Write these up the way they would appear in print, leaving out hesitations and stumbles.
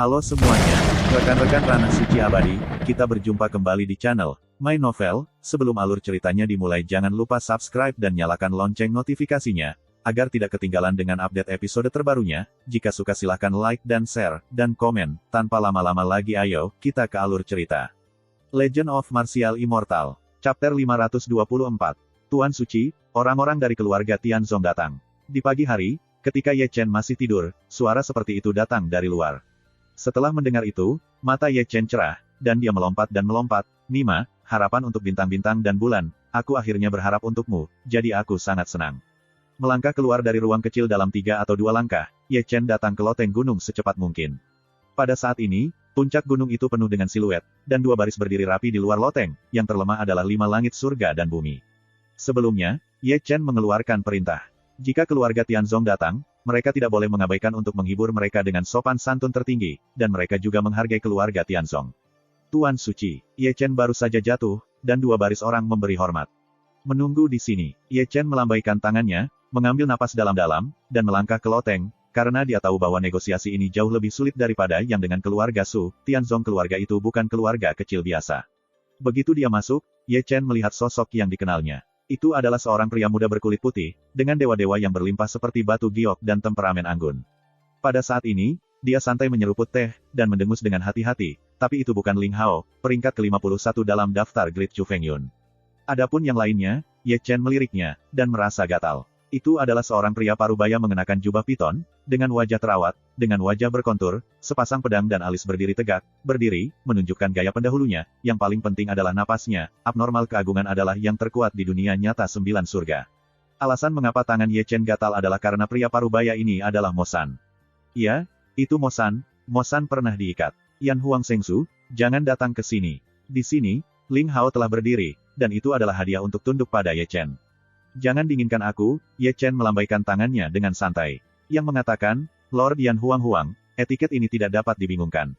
Halo semuanya, rekan-rekan Ranah Suci Abadi, kita berjumpa kembali di channel My Novel. Sebelum alur ceritanya dimulai, jangan lupa subscribe dan nyalakan lonceng notifikasinya, agar tidak ketinggalan dengan update episode terbarunya. Jika suka silahkan like dan share, dan komen. Tanpa lama-lama lagi ayo, kita ke alur cerita. Legend of Martial Immortal, Chapter 524. Tuan Suci, orang-orang dari keluarga Tianzong datang. Di pagi hari, ketika Ye Chen masih tidur, suara seperti itu datang dari luar. Setelah mendengar itu, mata Ye Chen cerah, dan dia melompat dan melompat. Nima, harapan untuk bintang-bintang dan bulan, aku akhirnya berharap untukmu, jadi aku sangat senang. Melangkah keluar dari ruang kecil dalam 3 atau 2 langkah, Ye Chen datang ke loteng gunung secepat mungkin. Pada saat ini, puncak gunung itu penuh dengan siluet, dan 2 baris berdiri rapi di luar loteng, yang terlemah adalah 5 langit surga dan bumi. Sebelumnya, Ye Chen mengeluarkan perintah. Jika keluarga Tianzong datang, mereka tidak boleh mengabaikan untuk menghibur mereka dengan sopan santun tertinggi, dan mereka juga menghargai keluarga Tianzong. Tuan Suci, Ye Chen baru saja jatuh, dan 2 baris orang memberi hormat. Menunggu di sini, Ye Chen melambaikan tangannya, mengambil napas dalam-dalam, dan melangkah ke loteng, karena dia tahu bahwa negosiasi ini jauh lebih sulit daripada yang dengan keluarga Su. Tianzong keluarga itu bukan keluarga kecil biasa. Begitu dia masuk, Ye Chen melihat sosok yang dikenalnya. Itu adalah seorang pria muda berkulit putih, dengan dewa-dewa yang berlimpah seperti batu giok dan temperamen anggun. Pada saat ini, dia santai menyeruput teh, dan mendengus dengan hati-hati, tapi itu bukan Ling Hao, peringkat ke-51 dalam daftar Great Chu Fengyun. Adapun yang lainnya, Ye Chen meliriknya, dan merasa gatal. Itu adalah seorang pria parubaya mengenakan jubah piton, dengan wajah terawat, dengan wajah berkontur, sepasang pedang dan alis berdiri tegak, berdiri, menunjukkan gaya pendahulunya. Yang paling penting adalah napasnya. Abnormal keagungan adalah yang terkuat di dunia nyata 9 surga. Alasan mengapa tangan Ye Chen gatal adalah karena pria parubaya ini adalah Mo San. Iya, itu Mo San. Mo San pernah diikat. Yan Huang Shengsu, jangan datang ke sini. Di sini, Ling Hao telah berdiri, dan itu adalah hadiah untuk tunduk pada Ye Chen. Jangan dinginkan aku, Ye Chen melambaikan tangannya dengan santai. Yang mengatakan, Lord Yan Huang, etiket ini tidak dapat dibingungkan.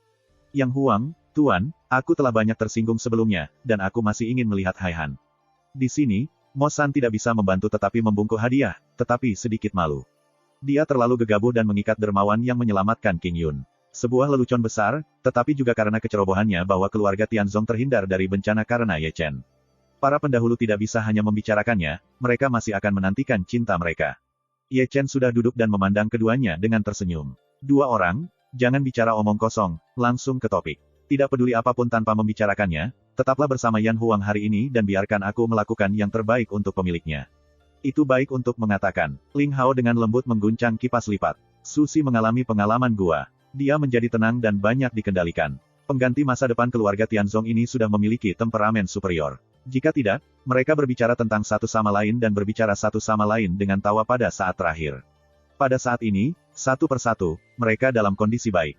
Yang Huang, Tuan, aku telah banyak tersinggung sebelumnya, dan aku masih ingin melihat Haihan. Di sini, Mo San tidak bisa membantu tetapi membungkuk hadiah, tetapi sedikit malu. Dia terlalu gegabah dan mengikat dermawan yang menyelamatkan King Yun. Sebuah lelucon besar, tetapi juga karena kecerobohannya bahwa keluarga Tianzong terhindar dari bencana karena Ye Chen. Para pendahulu tidak bisa hanya membicarakannya, mereka masih akan menantikan cinta mereka. Ye Chen sudah duduk dan memandang keduanya dengan tersenyum. 2 orang, jangan bicara omong kosong, langsung ke topik. Tidak peduli apapun tanpa membicarakannya, tetaplah bersama Yan Huang hari ini dan biarkan aku melakukan yang terbaik untuk pemiliknya. Itu baik untuk mengatakan. Ling Hao dengan lembut mengguncang kipas lipat. Susi mengalami pengalaman gua. Dia menjadi tenang dan banyak dikendalikan. Pengganti masa depan keluarga Tianzong ini sudah memiliki temperamen superior. Jika tidak, mereka berbicara tentang satu sama lain dan berbicara satu sama lain dengan tawa pada saat terakhir. Pada saat ini, satu persatu, mereka dalam kondisi baik.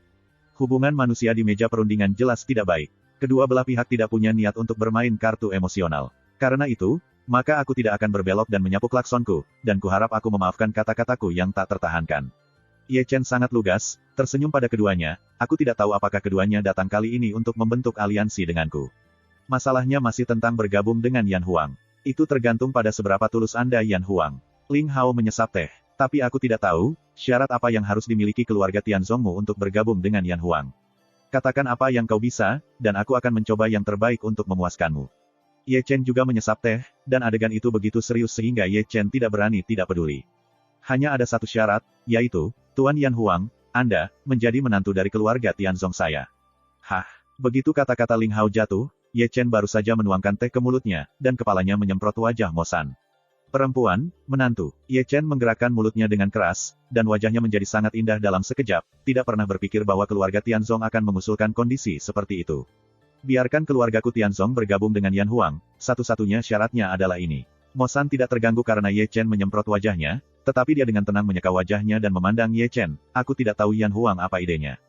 Hubungan manusia di meja perundingan jelas tidak baik. Kedua belah pihak tidak punya niat untuk bermain kartu emosional. Karena itu, maka aku tidak akan berbelok dan menyapu klaksonku, dan kuharap aku memaafkan kata-kataku yang tak tertahankan. Ye Chen sangat lugas, tersenyum pada keduanya. Aku tidak tahu apakah keduanya datang kali ini untuk membentuk aliansi denganku. Masalahnya masih tentang bergabung dengan Yan Huang. Itu tergantung pada seberapa tulus Anda Yan Huang. Ling Hao menyesap teh. Tapi aku tidak tahu, syarat apa yang harus dimiliki keluarga Tianzongmu untuk bergabung dengan Yan Huang. Katakan apa yang kau bisa, dan aku akan mencoba yang terbaik untuk memuaskanmu. Ye Chen juga menyesap teh, dan adegan itu begitu serius sehingga Ye Chen tidak berani tidak peduli. Hanya ada satu syarat, yaitu, Tuan Yan Huang, Anda, menjadi menantu dari keluarga Tianzong saya. Hah, begitu kata-kata Ling Hao jatuh, Ye Chen baru saja menuangkan teh ke mulutnya, dan kepalanya menyemprot wajah Mo San. Perempuan, menantu. Ye Chen menggerakkan mulutnya dengan keras, dan wajahnya menjadi sangat indah dalam sekejap, tidak pernah berpikir bahwa keluarga Tianzong akan mengusulkan kondisi seperti itu. Biarkan keluargaku Tianzong bergabung dengan Yan Huang, satu-satunya syaratnya adalah ini. Mo San tidak terganggu karena Ye Chen menyemprot wajahnya, tetapi dia dengan tenang menyeka wajahnya dan memandang Ye Chen. Aku tidak tahu Yan Huang apa idenya.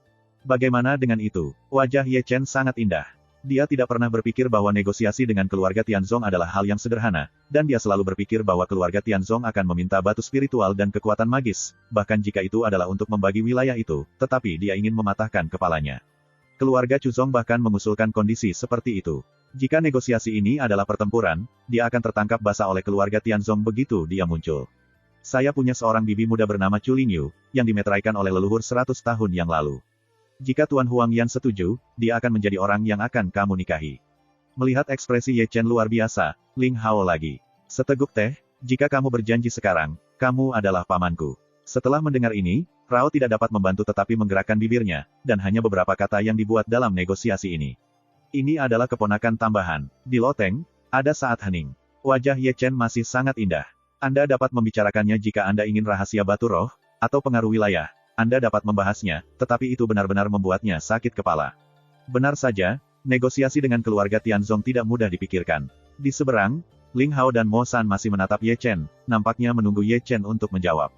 Bagaimana dengan itu? Wajah Ye Chen sangat indah. Dia tidak pernah berpikir bahwa negosiasi dengan keluarga Tianzong adalah hal yang sederhana, dan dia selalu berpikir bahwa keluarga Tianzong akan meminta batu spiritual dan kekuatan magis, bahkan jika itu adalah untuk membagi wilayah itu, tetapi dia ingin mematahkan kepalanya. Keluarga Chuzong bahkan mengusulkan kondisi seperti itu. Jika negosiasi ini adalah pertempuran, dia akan tertangkap basah oleh keluarga Tianzong begitu dia muncul. Saya punya seorang bibi muda bernama Chu Lingyu, yang dimeteraikan oleh leluhur 100 tahun yang lalu. Jika Tuan Huang Yan setuju, dia akan menjadi orang yang akan kamu nikahi. Melihat ekspresi Ye Chen luar biasa, Ling Hao lagi. Seteguk teh, jika kamu berjanji sekarang, kamu adalah pamanku. Setelah mendengar ini, Rao tidak dapat membantu tetapi menggerakkan bibirnya, dan hanya beberapa kata yang dibuat dalam negosiasi ini. Ini adalah keponakan tambahan. Di loteng, ada saat hening. Wajah Ye Chen masih sangat indah. Anda dapat membicarakannya jika Anda ingin rahasia batu roh, atau pengaruh wilayah. Anda dapat membahasnya, tetapi itu benar-benar membuatnya sakit kepala. Benar saja, negosiasi dengan keluarga Tianzong tidak mudah dipikirkan. Di seberang, Ling Hao dan Mo San masih menatap Ye Chen, nampaknya menunggu Ye Chen untuk menjawab.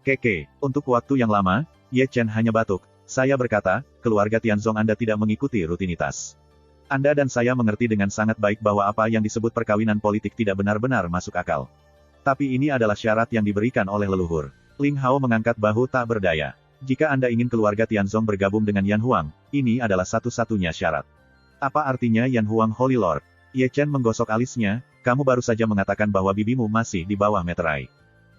Keke, untuk waktu yang lama, Ye Chen hanya batuk. Saya berkata, keluarga Tianzong Anda tidak mengikuti rutinitas. Anda dan saya mengerti dengan sangat baik bahwa apa yang disebut perkawinan politik tidak benar-benar masuk akal. Tapi ini adalah syarat yang diberikan oleh leluhur. Ling Hao mengangkat bahu tak berdaya. Jika Anda ingin keluarga Tianzong bergabung dengan Yan Huang, ini adalah satu-satunya syarat. Apa artinya Yan Huang Holy Lord? Ye Chen menggosok alisnya, kamu baru saja mengatakan bahwa bibimu masih di bawah meterai.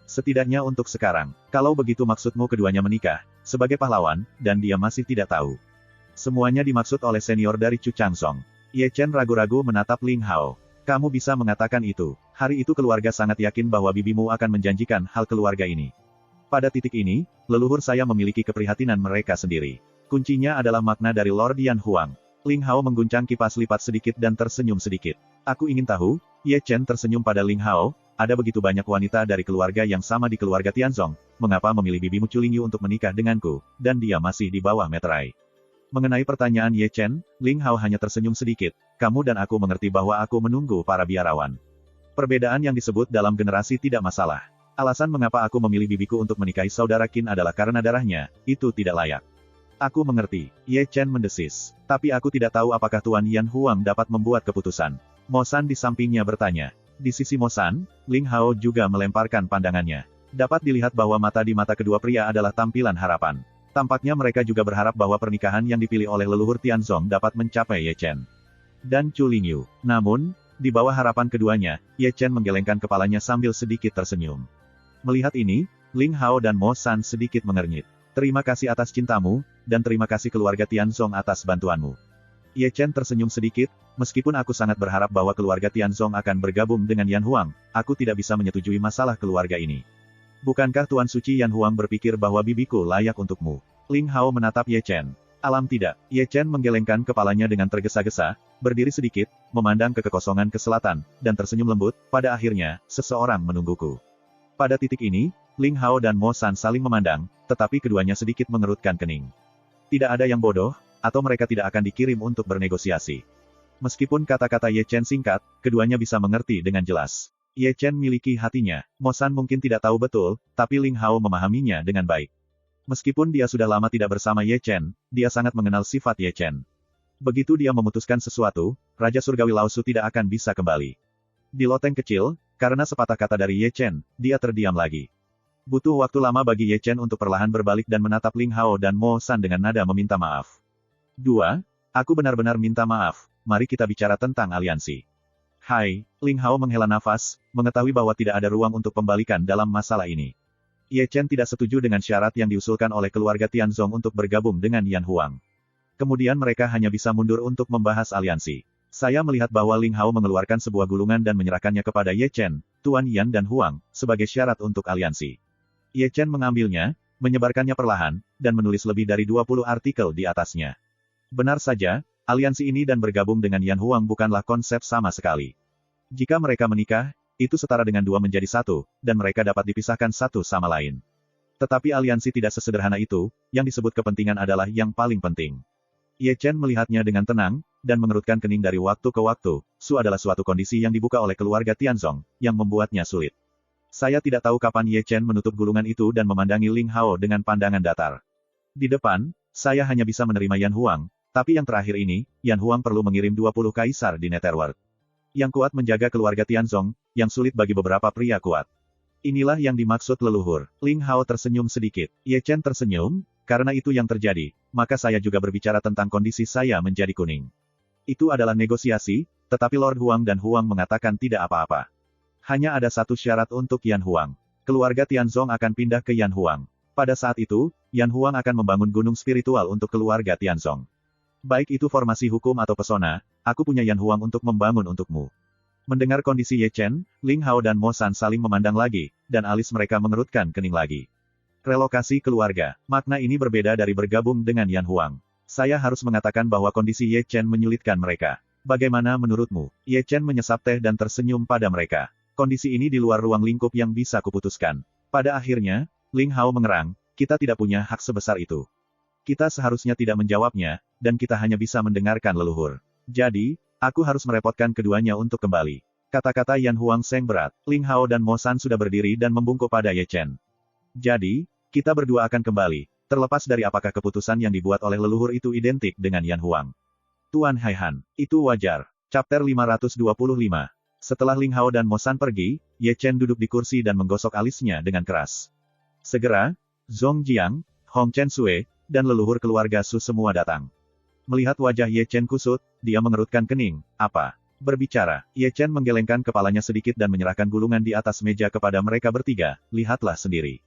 Setidaknya untuk sekarang, kalau begitu maksudmu keduanya menikah, sebagai pahlawan, dan dia masih tidak tahu. Semuanya dimaksud oleh senior dari Chu Changsong. Ye Chen ragu-ragu menatap Ling Hao. Kamu bisa mengatakan itu. Hari itu keluarga sangat yakin bahwa bibimu akan menjanjikan hal keluarga ini. Pada titik ini, leluhur saya memiliki keprihatinan mereka sendiri. Kuncinya adalah makna dari Lord Yan Huang. Ling Hao mengguncang kipas lipat sedikit dan tersenyum sedikit. Aku ingin tahu, Ye Chen tersenyum pada Ling Hao, ada begitu banyak wanita dari keluarga yang sama di keluarga Tianzong, mengapa memilih bibimu Culingyu untuk menikah denganku, dan dia masih di bawah meterai. Mengenai pertanyaan Ye Chen, Ling Hao hanya tersenyum sedikit, kamu dan aku mengerti bahwa aku menunggu para biarawan. Perbedaan yang disebut dalam generasi tidak masalah. Alasan mengapa aku memilih bibiku untuk menikahi saudara Qin adalah karena darahnya, itu tidak layak. Aku mengerti, Ye Chen mendesis. Tapi aku tidak tahu apakah Tuan Yan Huang dapat membuat keputusan. Mo San di sampingnya bertanya. Di sisi Mo San, Ling Hao juga melemparkan pandangannya. Dapat dilihat bahwa mata di mata kedua pria adalah tampilan harapan. Tampaknya mereka juga berharap bahwa pernikahan yang dipilih oleh leluhur Tianzong dapat mencapai Ye Chen dan Culingyu. Namun, di bawah harapan keduanya, Ye Chen menggelengkan kepalanya sambil sedikit tersenyum. Melihat ini, Ling Hao dan Mo San sedikit mengernyit. Terima kasih atas cintamu, dan terima kasih keluarga Tianzong atas bantuanmu. Ye Chen tersenyum sedikit, meskipun aku sangat berharap bahwa keluarga Tianzong akan bergabung dengan Yan Huang, aku tidak bisa menyetujui masalah keluarga ini. Bukankah Tuan Suci Yan Huang berpikir bahwa bibiku layak untukmu? Ling Hao menatap Ye Chen. Alam tidak. Ye Chen menggelengkan kepalanya dengan tergesa-gesa, berdiri sedikit, memandang ke kekosongan ke selatan, dan tersenyum lembut, pada akhirnya, seseorang menungguku. Pada titik ini, Ling Hao dan Mo San saling memandang, tetapi keduanya sedikit mengerutkan kening. Tidak ada yang bodoh, atau mereka tidak akan dikirim untuk bernegosiasi. Meskipun kata-kata Ye Chen singkat, keduanya bisa mengerti dengan jelas. Ye Chen miliki hatinya. Mo San mungkin tidak tahu betul, tapi Ling Hao memahaminya dengan baik. Meskipun dia sudah lama tidak bersama Ye Chen, dia sangat mengenal sifat Ye Chen. Begitu dia memutuskan sesuatu, Raja Surgawi Laosu tidak akan bisa kembali. Di loteng kecil, karena sepatah kata dari Ye Chen, dia terdiam lagi. Butuh waktu lama bagi Ye Chen untuk perlahan berbalik dan menatap Ling Hao dan Mo San dengan nada meminta maaf. 2. Aku benar-benar minta maaf, mari kita bicara tentang aliansi. Hai, Ling Hao menghela nafas, mengetahui bahwa tidak ada ruang untuk pembalikan dalam masalah ini. Ye Chen tidak setuju dengan syarat yang diusulkan oleh keluarga Tianzong untuk bergabung dengan Yan Huang. Kemudian mereka hanya bisa mundur untuk membahas aliansi. Saya melihat bahwa Ling Hao mengeluarkan sebuah gulungan dan menyerahkannya kepada Ye Chen, Tuan Yan dan Huang, sebagai syarat untuk aliansi. Ye Chen mengambilnya, menyebarkannya perlahan, dan menulis lebih dari 20 artikel di atasnya. Benar saja, aliansi ini dan bergabung dengan Yan Huang bukanlah konsep sama sekali. Jika mereka menikah, itu setara dengan dua menjadi satu, dan mereka dapat dipisahkan satu sama lain. Tetapi aliansi tidak sesederhana itu, yang disebut kepentingan adalah yang paling penting. Ye Chen melihatnya dengan tenang, dan mengerutkan kening dari waktu ke waktu. Su adalah suatu kondisi yang dibuka oleh keluarga Tianzong, yang membuatnya sulit. Saya tidak tahu kapan Ye Chen menutup gulungan itu dan memandangi Ling Hao dengan pandangan datar. Di depan, saya hanya bisa menerima Yan Huang, tapi yang terakhir ini, Yan Huang perlu mengirim 20 kaisar di Netherworld. Yang kuat menjaga keluarga Tianzong, yang sulit bagi beberapa pria kuat. Inilah yang dimaksud leluhur. Ling Hao tersenyum sedikit. Ye Chen tersenyum, karena itu yang terjadi, maka saya juga berbicara tentang kondisi saya menjadi kuning. Itu adalah negosiasi, tetapi Lord Huang dan Huang mengatakan tidak apa-apa. Hanya ada satu syarat untuk Yan Huang. Keluarga Tianzong akan pindah ke Yan Huang. Pada saat itu, Yan Huang akan membangun gunung spiritual untuk keluarga Tianzong. Baik itu formasi hukum atau pesona, aku punya Yan Huang untuk membangun untukmu. Mendengar kondisi Ye Chen, Ling Hao dan Mo San saling memandang lagi, dan alis mereka mengerutkan kening lagi. Relokasi keluarga. Makna ini berbeda dari bergabung dengan Yan Huang. Saya harus mengatakan bahwa kondisi Ye Chen menyulitkan mereka. Bagaimana menurutmu? Ye Chen menyesap teh dan tersenyum pada mereka. Kondisi ini di luar ruang lingkup yang bisa kuputuskan. Pada akhirnya, Ling Hao mengerang, kita tidak punya hak sebesar itu. Kita seharusnya tidak menjawabnya, dan kita hanya bisa mendengarkan leluhur. Jadi, aku harus merepotkan keduanya untuk kembali. Kata-kata Yan Huang Seng berat. Ling Hao dan Mo San sudah berdiri dan membungkuk pada Ye Chen. Jadi, kita berdua akan kembali, terlepas dari apakah keputusan yang dibuat oleh leluhur itu identik dengan Yan Huang. Tuan Haihan, itu wajar. Chapter 525. Setelah Ling Hao dan Mo San pergi, Ye Chen duduk di kursi dan menggosok alisnya dengan keras. Segera, Zhong Jiang, Hong Chen Sui, dan leluhur keluarga Su semua datang. Melihat wajah Ye Chen kusut, dia mengerutkan kening. Apa? Berbicara, Ye Chen menggelengkan kepalanya sedikit dan menyerahkan gulungan di atas meja kepada mereka bertiga, lihatlah sendiri.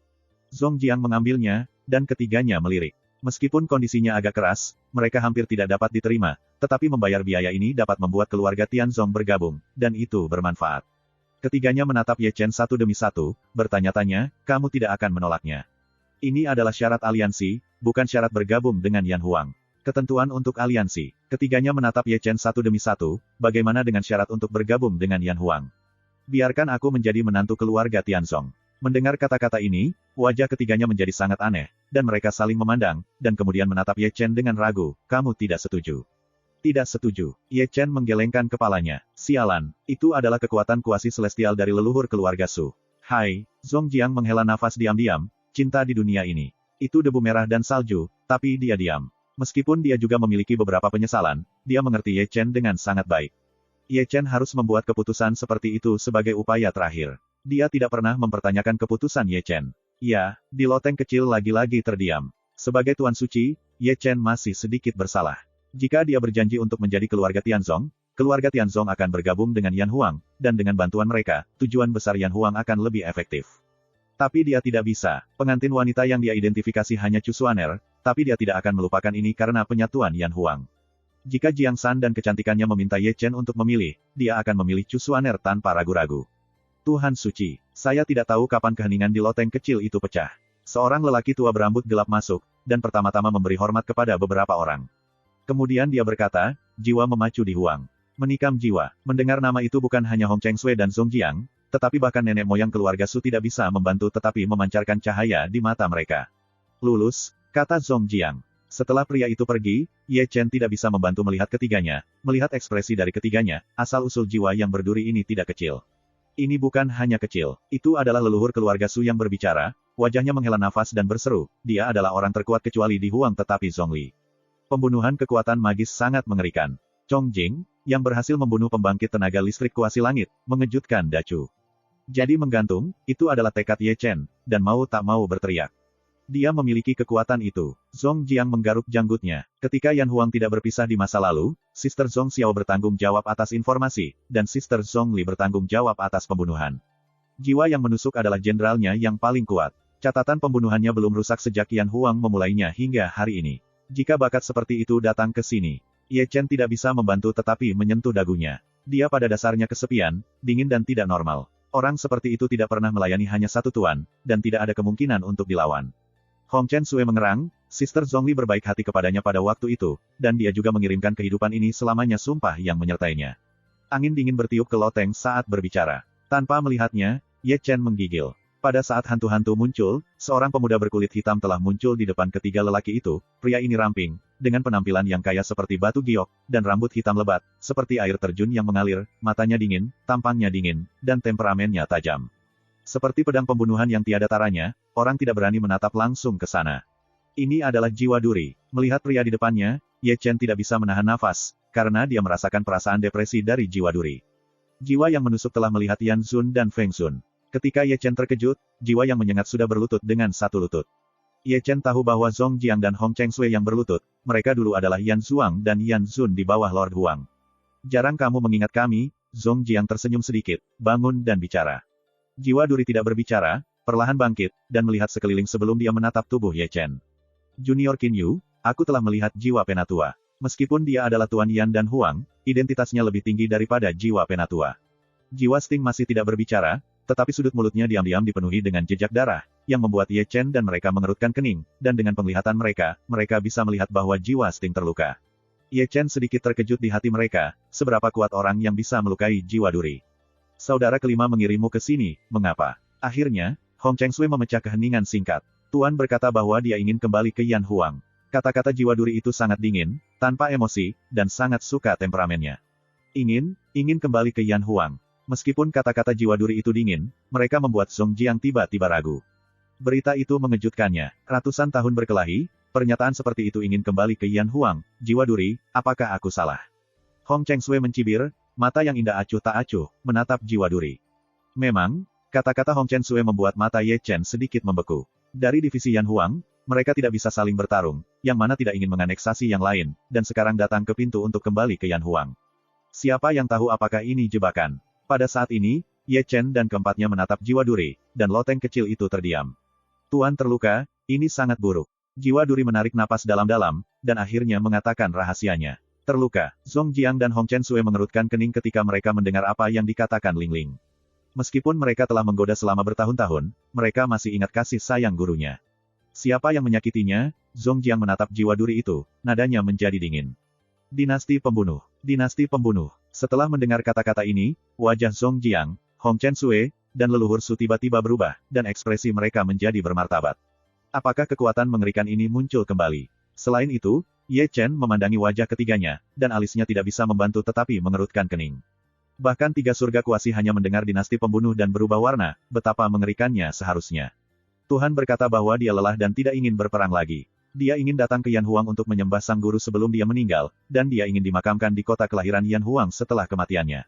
Zhong Jiang mengambilnya, dan ketiganya melirik. Meskipun kondisinya agak keras, mereka hampir tidak dapat diterima, tetapi membayar biaya ini dapat membuat keluarga Tianzong bergabung, dan itu bermanfaat. Ketiganya menatap Ye Chen satu demi satu, bertanya-tanya, kamu tidak akan menolaknya. Ini adalah syarat aliansi, bukan syarat bergabung dengan Yan Huang. Ketentuan untuk aliansi. Ketiganya menatap Ye Chen satu demi satu, bagaimana dengan syarat untuk bergabung dengan Yan Huang? Biarkan aku menjadi menantu keluarga Tianzong. Mendengar kata-kata ini, wajah ketiganya menjadi sangat aneh, dan mereka saling memandang, dan kemudian menatap Ye Chen dengan ragu, kamu tidak setuju. Tidak setuju. Ye Chen menggelengkan kepalanya. Sialan, itu adalah kekuatan kuasi celestial dari leluhur keluarga Su. Hai, Zhong Jiang menghela nafas diam-diam, cinta di dunia ini. Itu debu merah dan salju, tapi dia diam. Meskipun dia juga memiliki beberapa penyesalan, dia mengerti Ye Chen dengan sangat baik. Ye Chen harus membuat keputusan seperti itu sebagai upaya terakhir. Dia tidak pernah mempertanyakan keputusan Ye Chen. Ya, di loteng kecil lagi-lagi terdiam. Sebagai Tuan Suci, Ye Chen masih sedikit bersalah. Jika dia berjanji untuk menjadi keluarga Tianzong akan bergabung dengan Yan Huang, dan dengan bantuan mereka, tujuan besar Yan Huang akan lebih efektif. Tapi dia tidak bisa. Pengantin wanita yang dia identifikasi hanya Chu Xuaner, tapi dia tidak akan melupakan ini karena penyatuan Yan Huang. Jika Jiang San dan kecantikannya meminta Ye Chen untuk memilih, dia akan memilih Chu Xuaner tanpa ragu-ragu. Tuhan Suci, saya tidak tahu kapan keheningan di loteng kecil itu pecah. Seorang lelaki tua berambut gelap masuk, dan pertama-tama memberi hormat kepada beberapa orang. Kemudian dia berkata, jiwa memacu di Huang. Menikam jiwa. Mendengar nama itu bukan hanya Hong Cheng Sui dan Zhong Jiang, tetapi bahkan nenek moyang keluarga Su tidak bisa membantu tetapi memancarkan cahaya di mata mereka. Lulus, kata Zhong Jiang. Setelah pria itu pergi, Ye Chen tidak bisa membantu melihat ketiganya. Melihat ekspresi dari ketiganya, asal-usul jiwa yang berduri ini tidak kecil. Ini bukan hanya kecil. Itu adalah leluhur keluarga Su yang berbicara, wajahnya menghela nafas dan berseru, dia adalah orang terkuat kecuali di Huang tetapi Zhongli. Pembunuhan kekuatan magis sangat mengerikan. Chong Jing, yang berhasil membunuh pembangkit tenaga listrik kuasi langit, mengejutkan Dacu. Jadi menggantung, itu adalah tekad Ye Chen, dan mau tak mau berteriak. Dia memiliki kekuatan itu. Zhong Jiang menggaruk janggutnya. Ketika Yan Huang tidak berpisah di masa lalu, Sister Zhong Xiao bertanggung jawab atas informasi, dan Sister Zhong Li bertanggung jawab atas pembunuhan. Jiwa yang menusuk adalah jenderalnya yang paling kuat. Catatan pembunuhannya belum rusak sejak Yan Huang memulainya hingga hari ini. Jika bakat seperti itu datang ke sini, Ye Chen tidak bisa membantu tetapi menyentuh dagunya. Dia pada dasarnya kesepian, dingin dan tidak normal. Orang seperti itu tidak pernah melayani hanya satu tuan, dan tidak ada kemungkinan untuk dilawan. Hong Chen Sui mengerang, Sister Zhongli berbaik hati kepadanya pada waktu itu, dan dia juga mengirimkan kehidupan ini selamanya sumpah yang menyertainya. Angin dingin bertiup ke loteng saat berbicara. Tanpa melihatnya, Ye Chen menggigil. Pada saat hantu-hantu muncul, seorang pemuda berkulit hitam telah muncul di depan ketiga lelaki itu. Pria ini ramping, dengan penampilan yang kaya seperti batu giok, dan rambut hitam lebat, seperti air terjun yang mengalir, matanya dingin, tampangnya dingin, dan temperamennya tajam. Seperti pedang pembunuhan yang tiada taranya, orang tidak berani menatap langsung ke sana. Ini adalah jiwa duri. Melihat pria di depannya, Ye Chen tidak bisa menahan nafas, karena dia merasakan perasaan depresi dari jiwa duri. Jiwa yang menusuk telah melihat Yan Zun dan Feng Sun. Ketika Ye Chen terkejut, jiwa yang menyengat sudah berlutut dengan satu lutut. Ye Chen tahu bahwa Zhong Jiang dan Hong Cheng Sui yang berlutut, mereka dulu adalah Yan Zuang dan Yan Zun di bawah Lord Huang. Jarang kamu mengingat kami, Zhong Jiang tersenyum sedikit, bangun dan bicara. Jiwa duri tidak berbicara, perlahan bangkit, dan melihat sekeliling sebelum dia menatap tubuh Ye Chen. Junior Qin Yu, aku telah melihat jiwa penatua. Meskipun dia adalah Tuan Yan dan Huang, identitasnya lebih tinggi daripada jiwa penatua. Jiwa Sting masih tidak berbicara, tetapi sudut mulutnya diam-diam dipenuhi dengan jejak darah, yang membuat Ye Chen dan mereka mengerutkan kening, dan dengan penglihatan mereka, mereka bisa melihat bahwa jiwa Sting terluka. Ye Chen sedikit terkejut di hati mereka, seberapa kuat orang yang bisa melukai jiwa duri. Saudara kelima mengirimmu ke sini, mengapa? Akhirnya, Hong Cheng Sui memecah keheningan singkat. Tuan berkata bahwa dia ingin kembali ke Yan Huang. Kata-kata jiwa duri itu sangat dingin, tanpa emosi, dan sangat suka temperamennya. Ingin kembali ke Yan Huang. Meskipun kata-kata jiwa duri itu dingin, mereka membuat Song Jiang tiba-tiba ragu. Berita itu mengejutkannya. Ratusan tahun berkelahi, pernyataan seperti itu ingin kembali ke Yan Huang, jiwa duri, apakah aku salah? Hong Cheng Sui mencibir, mata yang indah acuh tak acuh, menatap jiwa duri. Memang, kata-kata Hong Cheng Sui membuat mata Ye Chen sedikit membeku. Dari divisi Yan Huang, mereka tidak bisa saling bertarung, yang mana tidak ingin menganeksasi yang lain, dan sekarang datang ke pintu untuk kembali ke Yan Huang. Siapa yang tahu apakah ini jebakan? Pada saat ini, Ye Chen dan keempatnya menatap jiwa duri, dan loteng kecil itu terdiam. Tuan terluka, ini sangat buruk. Jiwa duri menarik napas dalam-dalam, dan akhirnya mengatakan rahasianya. Terluka, Song Jiang dan Hong Chen Sui mengerutkan kening ketika mereka mendengar apa yang dikatakan Ling Ling. Meskipun mereka telah menggoda selama bertahun-tahun, mereka masih ingat kasih sayang gurunya. Siapa yang menyakitinya? Song Jiang menatap jiwa duri itu, nadanya menjadi dingin. Dinasti pembunuh. Dinasti pembunuh. Setelah mendengar kata-kata ini, wajah Song Jiang, Hong Chen Sui, dan leluhur Su tiba-tiba berubah, dan ekspresi mereka menjadi bermartabat. Apakah kekuatan mengerikan ini muncul kembali? Selain itu, Ye Chen memandangi wajah ketiganya, dan alisnya tidak bisa membantu tetapi mengerutkan kening. Bahkan tiga surga kuasi hanya mendengar dinasti pembunuh dan berubah warna, betapa mengerikannya seharusnya. Tuhan berkata bahwa dia lelah dan tidak ingin berperang lagi. Dia ingin datang ke Yan Huang untuk menyembah sang guru sebelum dia meninggal, dan dia ingin dimakamkan di kota kelahiran Yan Huang setelah kematiannya.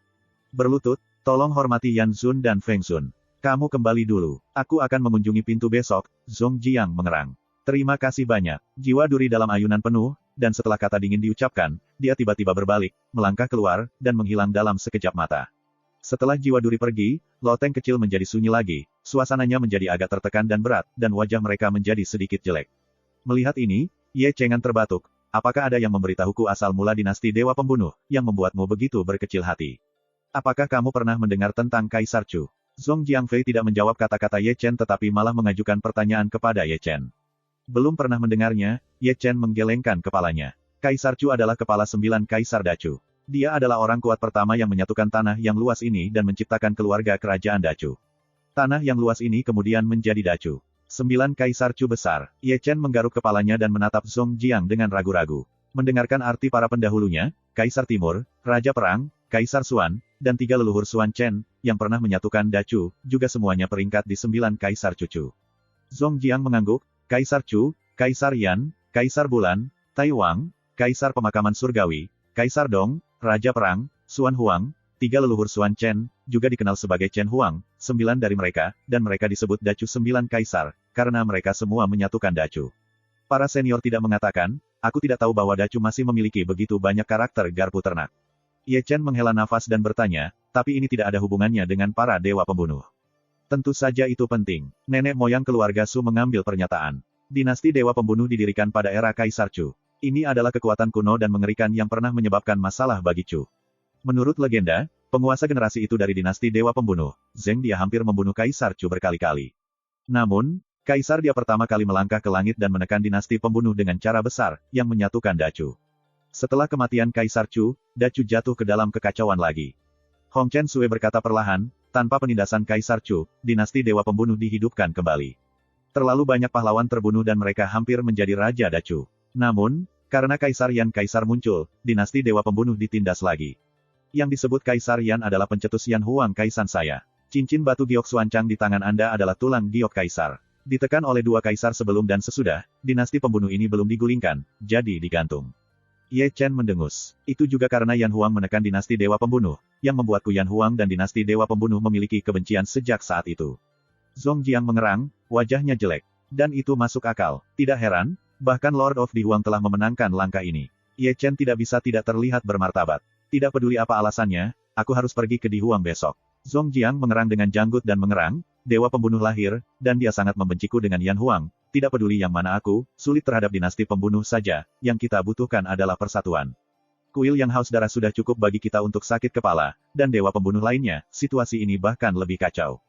Berlutut, tolong hormati Yan Zun dan Feng Sun. Kamu kembali dulu. Aku akan mengunjungi pintu besok, Song Jiang mengerang. Terima kasih banyak. Jiwa duri dalam ayunan penuh, dan setelah kata dingin diucapkan, dia tiba-tiba berbalik, melangkah keluar, dan menghilang dalam sekejap mata. Setelah jiwa duri pergi, loteng kecil menjadi sunyi lagi, suasananya menjadi agak tertekan dan berat, dan wajah mereka menjadi sedikit jelek. Melihat ini, Ye Chengan terbatuk. Apakah ada yang memberitahuku asal mula dinasti Dewa Pembunuh, yang membuatmu begitu berkecil hati? Apakah kamu pernah mendengar tentang Kaisar Chu? Song Jiangfei tidak menjawab kata-kata Ye Chen tetapi malah mengajukan pertanyaan kepada Ye Chen. Belum pernah mendengarnya, Ye Chen menggelengkan kepalanya. Kaisar Chu adalah kepala 9 Kaisar Dacu. Dia adalah orang kuat pertama yang menyatukan tanah yang luas ini dan menciptakan keluarga kerajaan Dacu. Tanah yang luas ini kemudian menjadi Dacu. 9 Kaisar Chu besar. Ye Chen menggaruk kepalanya dan menatap Song Jiang dengan ragu-ragu. Mendengarkan arti para pendahulunya, Kaisar Timur, Raja Perang, Kaisar Xuan, dan 3 leluhur Xuan Chen, yang pernah menyatukan Dacu, juga semuanya peringkat di 9 Kaisar Cucu. Song Jiang mengangguk, Kaisar Chu, Kaisar Yan, Kaisar Bulan, Tai Wang, Kaisar Pemakaman Surgawi, Kaisar Dong, Raja Perang, Xuan Huang, 3 leluhur Xuan Chen, juga dikenal sebagai Chen Huang, 9 dari mereka, dan mereka disebut Dacu 9 Kaisar, karena mereka semua menyatukan Dacu. Para senior tidak mengatakan, aku tidak tahu bahwa Dacu masih memiliki begitu banyak karakter garpu ternak. Ye Chen menghela nafas dan bertanya, tapi ini tidak ada hubungannya dengan para dewa pembunuh. Tentu saja itu penting. Nenek moyang keluarga Su mengambil pernyataan. Dinasti dewa pembunuh didirikan pada era Kaisar Chu. Ini adalah kekuatan kuno dan mengerikan yang pernah menyebabkan masalah bagi Chu. Menurut legenda, penguasa generasi itu dari dinasti dewa pembunuh, Zheng dia hampir membunuh Kaisar Chu berkali-kali. Namun, Kaisar dia pertama kali melangkah ke langit dan menekan dinasti pembunuh dengan cara besar, yang menyatukan Dacu. Setelah kematian Kaisar Chu, Dacu jatuh ke dalam kekacauan lagi. Hong Chen Sui berkata perlahan, tanpa penindasan Kaisar Chu, dinasti dewa pembunuh dihidupkan kembali. Terlalu banyak pahlawan terbunuh dan mereka hampir menjadi Raja Dacu. Namun, karena Kaisar Yan Kaisar muncul, dinasti dewa pembunuh ditindas lagi. Yang disebut Kaisar Yan adalah pencetus Yan Huang Kaisan saya. Cincin batu giok suancang di tangan Anda adalah tulang giok Kaisar. Ditekan oleh 2 Kaisar sebelum dan sesudah, dinasti pembunuh ini belum digulingkan, jadi digantung. Ye Chen mendengus. Itu juga karena Yan Huang menekan dinasti Dewa Pembunuh, yang membuatku Yan Huang dan dinasti Dewa Pembunuh memiliki kebencian sejak saat itu. Song Jiang mengerang, wajahnya jelek. Dan itu masuk akal. Tidak heran, bahkan Lord of the Huang telah memenangkan langkah ini. Ye Chen tidak bisa tidak terlihat bermartabat. Tidak peduli apa alasannya, aku harus pergi ke Di Huang besok. Song Jiang mengerang dengan janggut dan mengerang, dewa pembunuh lahir, dan dia sangat membenciku dengan Yan Huang. Tidak peduli yang mana aku, sulit terhadap dinasti pembunuh saja, yang kita butuhkan adalah persatuan. Kuil yang haus darah sudah cukup bagi kita untuk sakit kepala, dan dewa pembunuh lainnya, situasi ini bahkan lebih kacau.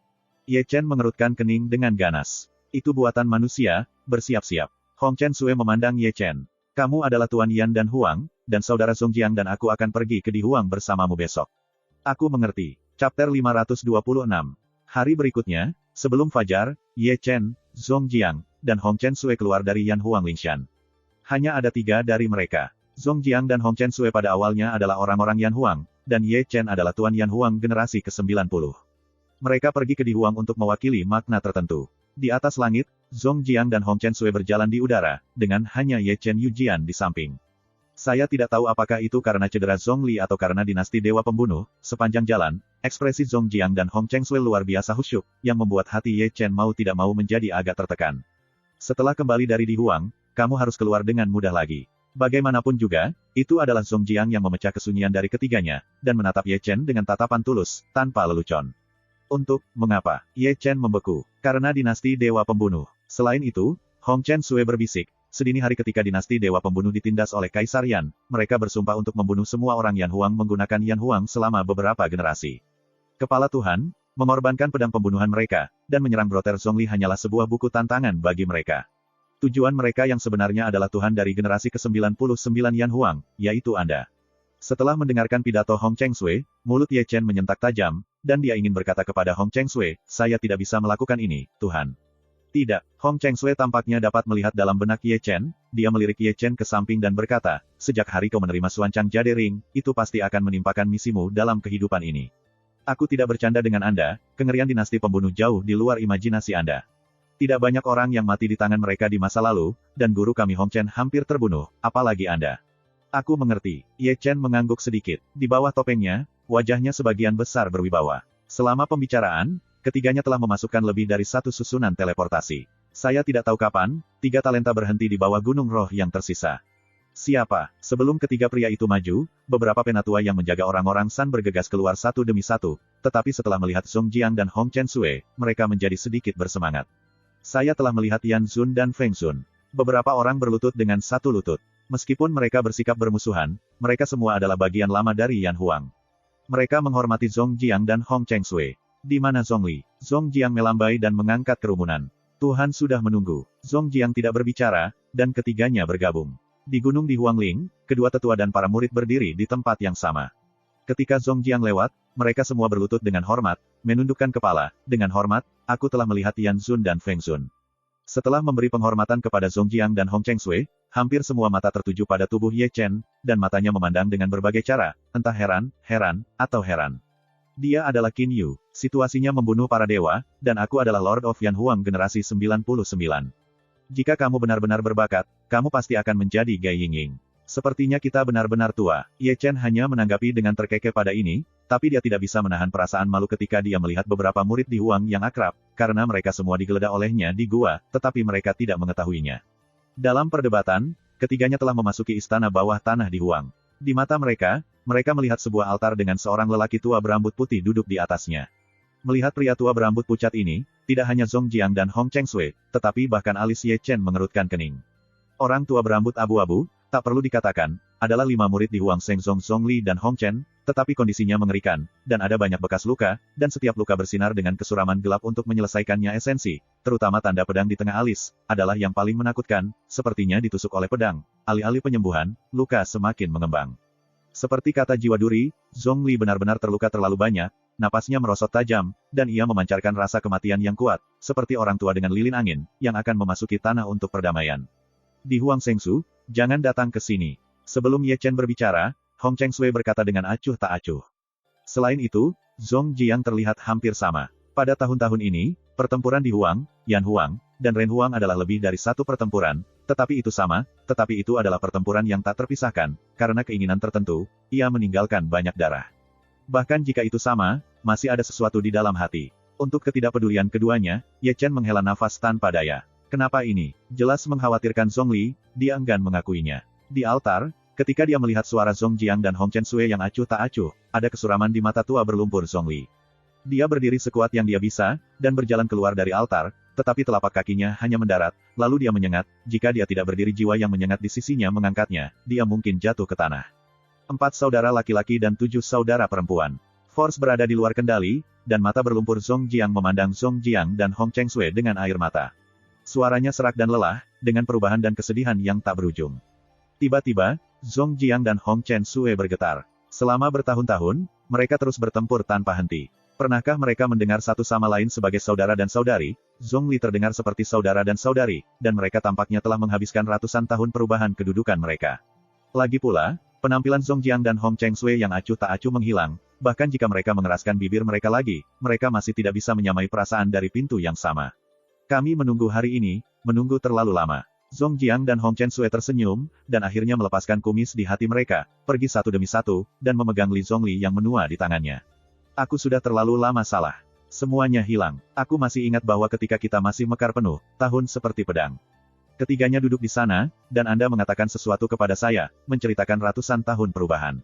Ye Chen mengerutkan kening dengan ganas. Itu buatan manusia, bersiap-siap. Hong Chen Sui memandang Ye Chen. Kamu adalah Tuan Yan dan Huang, dan saudara Zongjiang dan aku akan pergi ke Di Huang bersamamu besok. Aku mengerti. Chapter 526. Hari berikutnya, sebelum fajar, Ye Chen, Zongjiang, dan Hong Chen Sui keluar dari Yan Huang Lingshan. Hanya ada 3 dari mereka. Zongjiang dan Hong Chen Sui pada awalnya adalah orang-orang Yan Huang, dan Ye Chen adalah Tuan Yan Huang generasi ke-90. Mereka pergi ke Di Huang untuk mewakili makna tertentu. Di atas langit, Zongjiang dan Hong Chen Sui berjalan di udara, dengan hanya Ye Chen Yujian di samping. Saya tidak tahu apakah itu karena cedera Zhongli atau karena dinasti Dewa Pembunuh. Sepanjang jalan, ekspresi Zongjiang dan Hong Chen Sui luar biasa khusyuk, yang membuat hati Ye Chen mau tidak mau menjadi agak tertekan. Setelah kembali dari Di Huang, kamu harus keluar dengan mudah lagi. Bagaimanapun juga, itu adalah Zongjiang yang memecah kesunyian dari ketiganya, dan menatap Ye Chen dengan tatapan tulus, tanpa lelucon. Mengapa? Ye Chen membeku. Karena dinasti Dewa Pembunuh. Selain itu, Hong Chen Sui berbisik, sedini hari ketika dinasti Dewa Pembunuh ditindas oleh Kaisar Yan, mereka bersumpah untuk membunuh semua orang Yan Huang menggunakan Yan Huang selama beberapa generasi. Kepala Tuhan, mengorbankan pedang pembunuhan mereka, dan menyerang Broter Zhongli hanyalah sebuah buku tantangan bagi mereka. Tujuan mereka yang sebenarnya adalah Tuhan dari generasi ke-99 Yan Huang, yaitu Anda. Setelah mendengarkan pidato Hong Chen Sui, mulut Ye Chen menyentak tajam, dan dia ingin berkata kepada Hong Chen Sui, saya tidak bisa melakukan ini, Tuhan. Tidak, Hong Chen Sui tampaknya dapat melihat dalam benak Ye Chen, dia melirik Ye Chen ke samping dan berkata, sejak hari kau menerima Suancang Jade Ring, itu pasti akan menimpakan misimu dalam kehidupan ini. Aku tidak bercanda dengan Anda, kengerian dinasti pembunuh jauh di luar imajinasi Anda. Tidak banyak orang yang mati di tangan mereka di masa lalu, dan guru kami Hong Chen hampir terbunuh, apalagi Anda. Aku mengerti. Ye Chen mengangguk sedikit. Di bawah topengnya, wajahnya sebagian besar berwibawa. Selama pembicaraan, ketiganya telah memasukkan lebih dari 1 susunan teleportasi. Saya tidak tahu kapan, 3 talenta berhenti di bawah gunung roh yang tersisa. Siapa? Sebelum ketiga pria itu maju, beberapa penatua yang menjaga orang-orang San bergegas keluar satu demi satu, tetapi setelah melihat Zongjiang dan Hong Chen Sui, mereka menjadi sedikit bersemangat. Saya telah melihat Yan Zun dan Feng Sun. Beberapa orang berlutut dengan satu lutut. Meskipun mereka bersikap bermusuhan, mereka semua adalah bagian lama dari Yan Huang. Mereka menghormati Zongjiang dan Hong Chen Sui. Di mana Zhongli? Zongjiang melambai dan mengangkat kerumunan. Tuhan sudah menunggu. Zongjiang tidak berbicara, dan ketiganya bergabung. Di Gunung Di Huangling, kedua tetua dan para murid berdiri di tempat yang sama. Ketika Zongjiang lewat, mereka semua berlutut dengan hormat, menundukkan kepala. Dengan hormat, aku telah melihat Yan Zun dan Feng Sun. Setelah memberi penghormatan kepada Zongjiang dan Hong Chen Sui, hampir semua mata tertuju pada tubuh Ye Chen, dan matanya memandang dengan berbagai cara, entah heran, atau heran. Dia adalah Qin Yu, situasinya membunuh para dewa, dan aku adalah Lord of Yan Huang generasi 99. Jika kamu benar-benar berbakat, kamu pasti akan menjadi Gai Yingying. Sepertinya kita benar-benar tua. Ye Chen hanya menanggapi dengan terkekeh pada ini, tapi dia tidak bisa menahan perasaan malu ketika dia melihat beberapa murid Di Huang yang akrab, karena mereka semua digeledah olehnya di gua, tetapi mereka tidak mengetahuinya. Dalam perdebatan, ketiganya telah memasuki istana bawah tanah Di Huang. Di mata mereka melihat sebuah altar dengan seorang lelaki tua berambut putih duduk di atasnya. Melihat pria tua berambut pucat ini, tidak hanya Zongjiang dan Hong Chen Sui, tetapi bahkan alis Ye Chen mengerutkan kening. Orang tua berambut abu-abu, tak perlu dikatakan, adalah 5 murid Di Huang Shengzong Zhongli dan Hong Chen, tetapi kondisinya mengerikan, dan ada banyak bekas luka, dan setiap luka bersinar dengan kesuraman gelap untuk menyelesaikannya esensi, terutama tanda pedang di tengah alis, adalah yang paling menakutkan, sepertinya ditusuk oleh pedang. Alih-alih penyembuhan, luka semakin mengembang. Seperti kata jiwa duri, Zhongli benar-benar terluka terlalu banyak, napasnya merosot tajam, dan ia memancarkan rasa kematian yang kuat, seperti orang tua dengan lilin angin, yang akan memasuki tanah untuk perdamaian. Di Huang Shengsu, jangan datang ke sini. Sebelum Ye Chen berbicara, Hong Chen Sui berkata dengan acuh tak acuh. Selain itu, Zongjiang terlihat hampir sama. Pada tahun-tahun ini, pertempuran Di Huang, Yan Huang, dan Ren Huang adalah lebih dari 1 pertempuran, tetapi itu adalah pertempuran yang tak terpisahkan, karena keinginan tertentu, ia meninggalkan banyak darah. Bahkan jika itu sama, masih ada sesuatu di dalam hati. Untuk ketidakpedulian keduanya, Ye Chen menghela nafas tanpa daya. Kenapa ini? Jelas mengkhawatirkan Zhongli, dia enggan mengakuinya. Di altar, ketika dia melihat suara Zongjiang dan Hong Chen Sui yang acuh tak acuh, ada kesuraman di mata tua berlumpur Zhongli. Dia berdiri sekuat yang dia bisa, dan berjalan keluar dari altar, tetapi telapak kakinya hanya mendarat, lalu dia menyengat. Jika dia tidak berdiri, jiwa yang menyengat di sisinya mengangkatnya, dia mungkin jatuh ke tanah. 4 saudara laki-laki dan 7 saudara perempuan. Force berada di luar kendali, dan mata berlumpur Zhong Jiang memandang Zhong Jiang dan Hong Chengsue dengan air mata. Suaranya serak dan lelah, dengan perubahan dan kesedihan yang tak berujung. Tiba-tiba, Zhong Jiang dan Hong Chengsue bergetar. Selama bertahun-tahun, mereka terus bertempur tanpa henti. Pernahkah mereka mendengar satu sama lain sebagai saudara dan saudari? Zhongli terdengar seperti saudara dan saudari, dan mereka tampaknya telah menghabiskan ratusan tahun perubahan kedudukan mereka. Lagi pula, penampilan Zhong Jiang dan Hong Chengsue yang acuh tak acuh menghilang, bahkan jika mereka mengeraskan bibir mereka lagi, mereka masih tidak bisa menyamai perasaan dari pintu yang sama. Kami menunggu hari ini, menunggu terlalu lama. Zhong Jiang dan Hong Chengsue tersenyum, dan akhirnya melepaskan kumis di hati mereka, pergi satu demi satu, dan memegang Li Zhongli yang menua di tangannya. Aku sudah terlalu lama salah. Semuanya hilang. Aku masih ingat bahwa ketika kita masih mekar penuh, tahun seperti pedang. Ketiganya duduk di sana, dan Anda mengatakan sesuatu kepada saya, menceritakan ratusan tahun perubahan.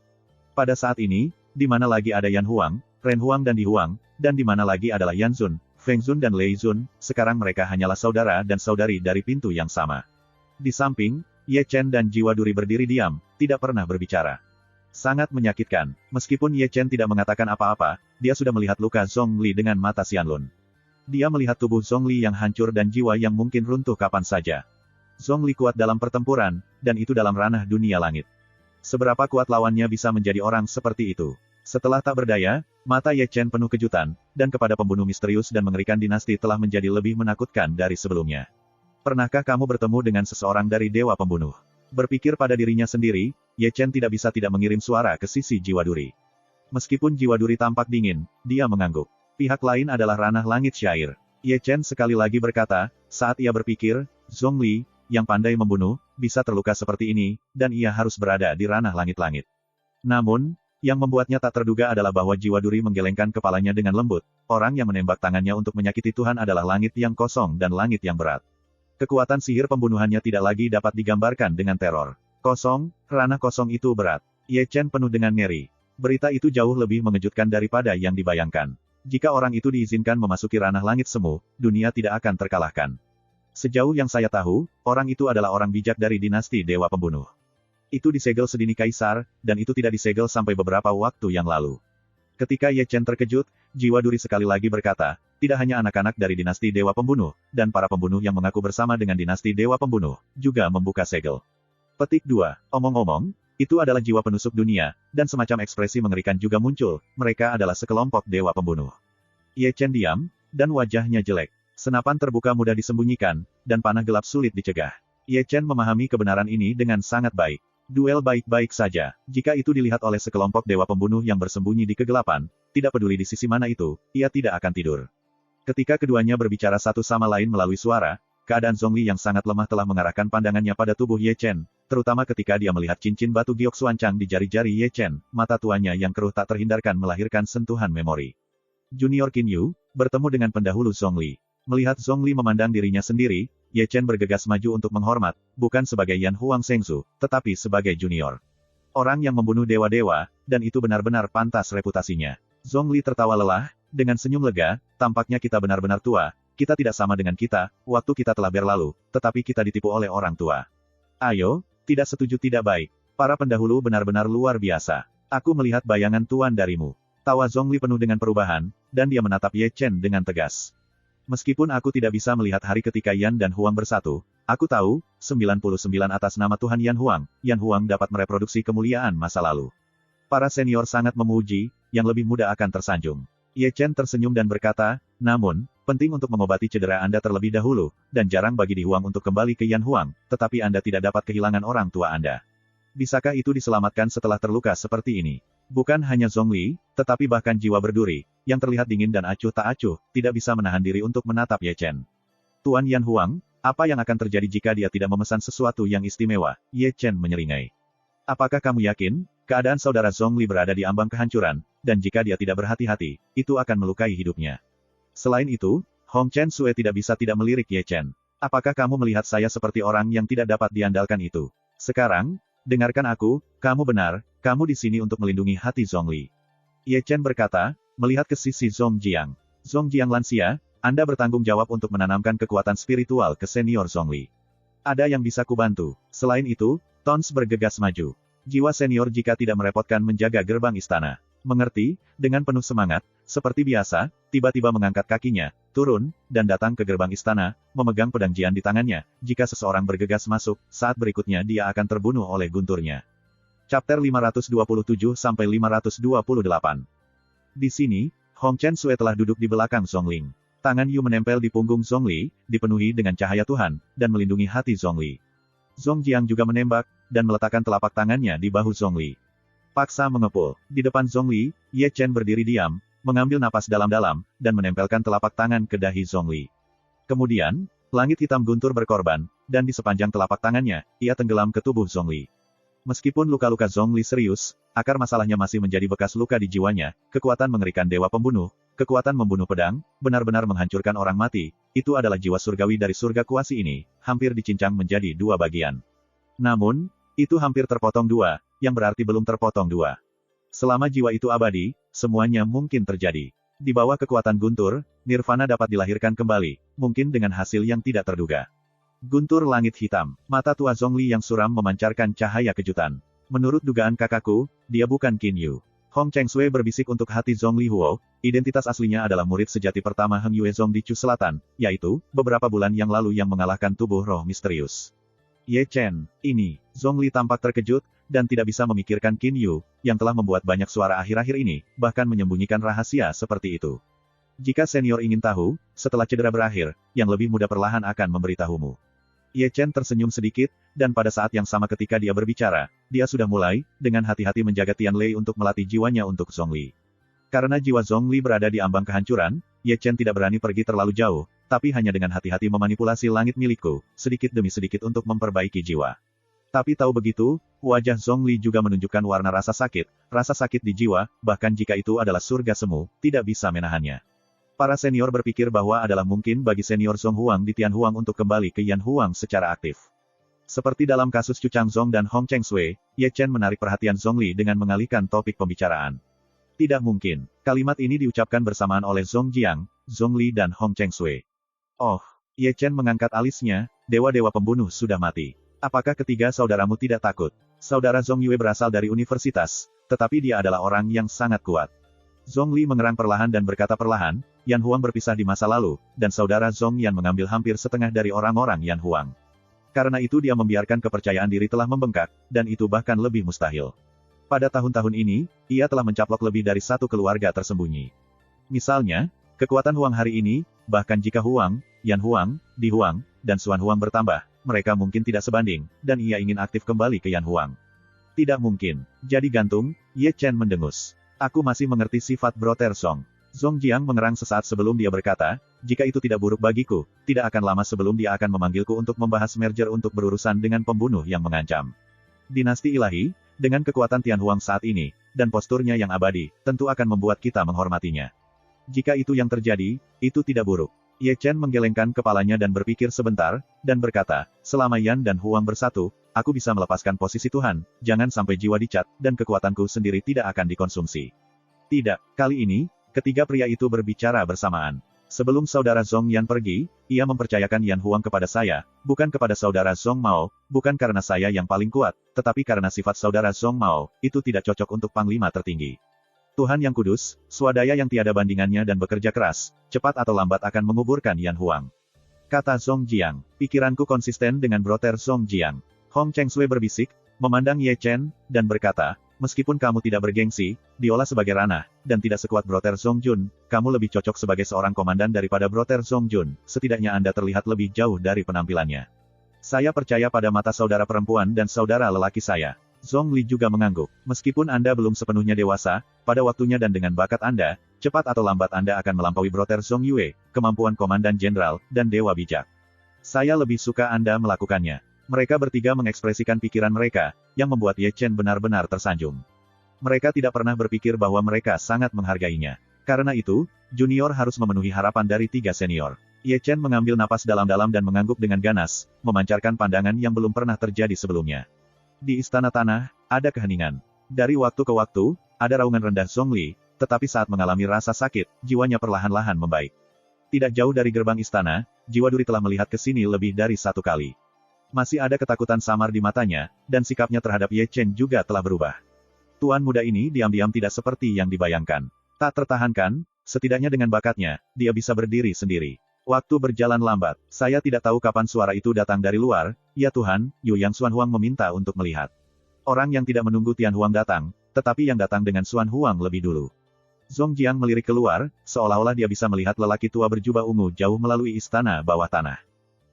Pada saat ini, di mana lagi ada Yan Huang, Ren Huang dan Di Huang, dan di mana lagi adalah Yan Zun, Feng Zun dan Lei Zun, sekarang mereka hanyalah saudara dan saudari dari pintu yang sama. Di samping, Ye Chen dan Jiwa Duri berdiri diam, tidak pernah berbicara. Sangat menyakitkan, meskipun Ye Chen tidak mengatakan apa-apa, dia sudah melihat luka Zhongli dengan mata Xianlun. Dia melihat tubuh Zhongli yang hancur dan jiwa yang mungkin runtuh kapan saja. Zhongli kuat dalam pertempuran, dan itu dalam ranah dunia langit. Seberapa kuat lawannya bisa menjadi orang seperti itu? Setelah tak berdaya, mata Ye Chen penuh kejutan, dan kepada pembunuh misterius dan mengerikan dinasti telah menjadi lebih menakutkan dari sebelumnya. Pernahkah kamu bertemu dengan seseorang dari Dewa Pembunuh? Berpikir pada dirinya sendiri, Ye Chen tidak bisa tidak mengirim suara ke sisi Jiwa Duri. Meskipun Jiwa Duri tampak dingin, dia mengangguk. Pihak lain adalah ranah langit syair. Ye Chen sekali lagi berkata, saat ia berpikir, Zhongli, yang pandai membunuh, bisa terluka seperti ini, dan ia harus berada di ranah langit-langit. Namun, yang membuatnya tak terduga adalah bahwa Jiwa Duri menggelengkan kepalanya dengan lembut. Orang yang menembak tangannya untuk menyakiti Tuhan adalah langit yang kosong dan langit yang berat. Kekuatan sihir pembunuhannya tidak lagi dapat digambarkan dengan teror. Kosong, ranah kosong itu berat. Ye Chen penuh dengan ngeri. Berita itu jauh lebih mengejutkan daripada yang dibayangkan. Jika orang itu diizinkan memasuki ranah langit semu, dunia tidak akan terkalahkan. Sejauh yang saya tahu, orang itu adalah orang bijak dari dinasti Dewa Pembunuh. Itu disegel sedini kaisar, dan itu tidak disegel sampai beberapa waktu yang lalu. Ketika Ye Chen terkejut, Jiwa Duri sekali lagi berkata, tidak hanya anak-anak dari dinasti Dewa Pembunuh, dan para pembunuh yang mengaku bersama dengan dinasti Dewa Pembunuh, juga membuka segel. Petik 2. Omong-omong, itu adalah jiwa penusuk dunia, dan semacam ekspresi mengerikan juga muncul, mereka adalah sekelompok Dewa Pembunuh. Ye Chen diam, dan wajahnya jelek. Senapan terbuka mudah disembunyikan, dan panah gelap sulit dicegah. Ye Chen memahami kebenaran ini dengan sangat baik. Duel baik-baik saja, jika itu dilihat oleh sekelompok Dewa Pembunuh yang bersembunyi di kegelapan, tidak peduli di sisi mana itu, ia tidak akan tidur. Ketika keduanya berbicara satu sama lain melalui suara, keadaan Zhongli yang sangat lemah telah mengarahkan pandangannya pada tubuh Ye Chen, terutama ketika dia melihat cincin batu giok suancang di jari-jari Ye Chen, mata tuanya yang keruh tak terhindarkan melahirkan sentuhan memori. Junior Qin Yu, bertemu dengan pendahulu Zhongli. Melihat Zhongli memandang dirinya sendiri, Ye Chen bergegas maju untuk menghormat, bukan sebagai Yan Huang Shengzu, tetapi sebagai junior. Orang yang membunuh dewa-dewa, dan itu benar-benar pantas reputasinya. Zhongli tertawa lelah, dengan senyum lega, tampaknya kita benar-benar tua, kita tidak sama dengan kita, waktu kita telah berlalu, tetapi kita ditipu oleh orang tua. Ayo, tidak setuju tidak baik. Para pendahulu benar-benar luar biasa. Aku melihat bayangan tuan darimu. Tawa Zhongli penuh dengan perubahan, dan dia menatap Ye Chen dengan tegas. Meskipun aku tidak bisa melihat hari ketika Yan dan Huang bersatu, aku tahu, 99 atas nama Tuhan Yan Huang dapat mereproduksi kemuliaan masa lalu. Para senior sangat memuji, yang lebih muda akan tersanjung. Ye Chen tersenyum dan berkata, namun, penting untuk mengobati cedera Anda terlebih dahulu, dan jarang bagi Di Huang untuk kembali ke Yan Huang, tetapi Anda tidak dapat kehilangan orang tua Anda. Bisakah itu diselamatkan setelah terluka seperti ini? Bukan hanya Zhongli, tetapi bahkan jiwa berduri, yang terlihat dingin dan acuh tak acuh, tidak bisa menahan diri untuk menatap Ye Chen. Tuan Yan Huang, apa yang akan terjadi jika dia tidak memesan sesuatu yang istimewa? Ye Chen menyeringai. Apakah kamu yakin, keadaan saudara Zhongli berada di ambang kehancuran, dan jika dia tidak berhati-hati, itu akan melukai hidupnya? Selain itu, Hong Chengsue tidak bisa tidak melirik Ye Chen. Apakah kamu melihat saya seperti orang yang tidak dapat diandalkan itu? Sekarang, dengarkan aku, kamu benar, kamu di sini untuk melindungi hati Zhongli. Ye Chen berkata, melihat ke sisi Zongjiang. Zongjiang lansia, Anda bertanggung jawab untuk menanamkan kekuatan spiritual ke senior Zhongli. Ada yang bisa kubantu. Selain itu, Tons bergegas maju. Jiwa senior jika tidak merepotkan menjaga gerbang istana. Mengerti, dengan penuh semangat, seperti biasa, tiba-tiba mengangkat kakinya, turun, dan datang ke gerbang istana, memegang pedang Jian di tangannya. Jika seseorang bergegas masuk, saat berikutnya dia akan terbunuh oleh gunturnya. Chapter 527-528. Di sini, Hong Chen Sui telah duduk di belakang Zhongling. Tangan Yu menempel di punggung Zhongli, dipenuhi dengan cahaya Tuhan, dan melindungi hati Zhongli. Zongjiang juga menembak, dan meletakkan telapak tangannya di bahu Zhongli. Paksa mengepul. Di depan Zhongli, Ye Chen berdiri diam, mengambil napas dalam-dalam, dan menempelkan telapak tangan ke dahi Zhongli. Kemudian, langit hitam guntur berkorban, dan di sepanjang telapak tangannya, ia tenggelam ke tubuh Zhongli. Meskipun luka-luka Zhongli serius, akar masalahnya masih menjadi bekas luka di jiwanya, kekuatan mengerikan dewa pembunuh, kekuatan membunuh pedang, benar-benar menghancurkan orang mati, itu adalah jiwa surgawi dari surga kuasi ini, hampir dicincang menjadi dua bagian. Namun, itu hampir terpotong dua, yang berarti belum terpotong dua. Selama jiwa itu abadi, semuanya mungkin terjadi. Di bawah kekuatan guntur, nirvana dapat dilahirkan kembali, mungkin dengan hasil yang tidak terduga. Guntur langit hitam, mata tua Zhongli yang suram memancarkan cahaya kejutan. Menurut dugaan kakakku, dia bukan Qin Yu. Hong Chen Sui berbisik untuk hati Zhongli Huo, identitas aslinya adalah murid sejati pertama Heng Yuezong di Chu Selatan, yaitu, beberapa bulan yang lalu yang mengalahkan tubuh roh misterius. Ye Chen, ini, Zhongli tampak terkejut, dan tidak bisa memikirkan Qin Yu, yang telah membuat banyak suara akhir-akhir ini, bahkan menyembunyikan rahasia seperti itu. Jika senior ingin tahu, setelah cedera berakhir, yang lebih muda perlahan akan memberitahumu. Ye Chen tersenyum sedikit, dan pada saat yang sama ketika dia berbicara, dia sudah mulai, dengan hati-hati menjaga Tian Lei untuk melatih jiwanya untuk Zhongli. Karena jiwa Zhongli berada di ambang kehancuran, Ye Chen tidak berani pergi terlalu jauh, tapi hanya dengan hati-hati memanipulasi langit milikku, sedikit demi sedikit untuk memperbaiki jiwa. Tapi tahu begitu, wajah Zhongli juga menunjukkan warna rasa sakit di jiwa, bahkan jika itu adalah surga semu, tidak bisa menahannya. Para senior berpikir bahwa adalah mungkin bagi senior Zhong Huang di Tianhuang untuk kembali ke Yan Huang secara aktif. Seperti dalam kasus Chu Changzong dan Hong Chen Sui, Ye Chen menarik perhatian Zhongli dengan mengalihkan topik pembicaraan. Tidak mungkin, kalimat ini diucapkan bersamaan oleh Zongjiang, Zhongli dan Hong Chen Sui. Oh, Ye Chen mengangkat alisnya, dewa-dewa pembunuh sudah mati. Apakah ketiga saudaramu tidak takut? Saudara Zhong Yue berasal dari universitas, tetapi dia adalah orang yang sangat kuat. Zhongli mengerang perlahan dan berkata perlahan, Yan Huang berpisah di masa lalu, dan saudara Zhong Yan mengambil hampir setengah dari orang-orang Yan Huang. Karena itu dia membiarkan kepercayaan diri telah membengkak, dan itu bahkan lebih mustahil. Pada tahun-tahun ini, ia telah mencaplok lebih dari satu keluarga tersembunyi. Misalnya, kekuatan Huang hari ini, bahkan jika Huang, Yan Huang, Di Huang, dan Xuan Huang bertambah, mereka mungkin tidak sebanding, dan ia ingin aktif kembali ke Yan Huang. Tidak mungkin. Jadi gantung, Ye Chen mendengus. Aku masih mengerti sifat Brother Song. Zongjiang mengerang sesaat sebelum dia berkata, jika itu tidak buruk bagiku, tidak akan lama sebelum dia akan memanggilku untuk membahas merger untuk berurusan dengan pembunuh yang mengancam. Dinasti ilahi, dengan kekuatan Tianhuang saat ini, dan posturnya yang abadi, tentu akan membuat kita menghormatinya. Jika itu yang terjadi, itu tidak buruk. Ye Chen menggelengkan kepalanya dan berpikir sebentar, dan berkata, selama Yan dan Huang bersatu, aku bisa melepaskan posisi Tuhan, jangan sampai jiwa dicat, dan kekuatanku sendiri tidak akan dikonsumsi. Tidak, kali ini, ketiga pria itu berbicara bersamaan. Sebelum saudara Zhong Yan pergi, ia mempercayakan Yan Huang kepada saya, bukan kepada saudara Zhong Mao, bukan karena saya yang paling kuat, tetapi karena sifat saudara Zhong Mao, itu tidak cocok untuk panglima tertinggi. Tuhan yang kudus, swadaya yang tiada bandingannya dan bekerja keras, cepat atau lambat akan menguburkan Yan Huang. Kata Zongjiang, pikiranku konsisten dengan Brother Zongjiang. Hong Chen Sui berbisik, memandang Ye Chen, dan berkata, meskipun kamu tidak bergengsi, diolah sebagai ranah, dan tidak sekuat Brother Zongjun, kamu lebih cocok sebagai seorang komandan daripada Brother Zongjun, setidaknya Anda terlihat lebih jauh dari penampilannya. Saya percaya pada mata saudara perempuan dan saudara lelaki saya. Zhongli juga mengangguk. Meskipun Anda belum sepenuhnya dewasa, pada waktunya dan dengan bakat Anda, cepat atau lambat Anda akan melampaui Brother Zhong Yue, kemampuan komandan jenderal, dan dewa bijak. Saya lebih suka Anda melakukannya. Mereka bertiga mengekspresikan pikiran mereka, yang membuat Ye Chen benar-benar tersanjung. Mereka tidak pernah berpikir bahwa mereka sangat menghargainya. Karena itu, junior harus memenuhi harapan dari tiga senior. Ye Chen mengambil napas dalam-dalam dan mengangguk dengan ganas, memancarkan pandangan yang belum pernah terjadi sebelumnya. Di istana tanah, ada keheningan. Dari waktu ke waktu, ada raungan rendah Zhongli, tetapi saat mengalami rasa sakit, jiwanya perlahan-lahan membaik. Tidak jauh dari gerbang istana, jiwa duri telah melihat ke sini lebih dari 1 kali. Masih ada ketakutan samar di matanya, dan sikapnya terhadap Ye Chen juga telah berubah. Tuan muda ini diam-diam tidak seperti yang dibayangkan. Tak tertahankan, setidaknya dengan bakatnya, dia bisa berdiri sendiri. Waktu berjalan lambat, saya tidak tahu kapan suara itu datang dari luar. Ya Tuhan, Yu Yang Xuan Huang meminta untuk melihat. Orang yang tidak menunggu Tian Huang datang, tetapi yang datang dengan Xuan Huang lebih dulu. Zong Jiang melirik keluar, seolah-olah dia bisa melihat lelaki tua berjubah ungu jauh melalui istana bawah tanah.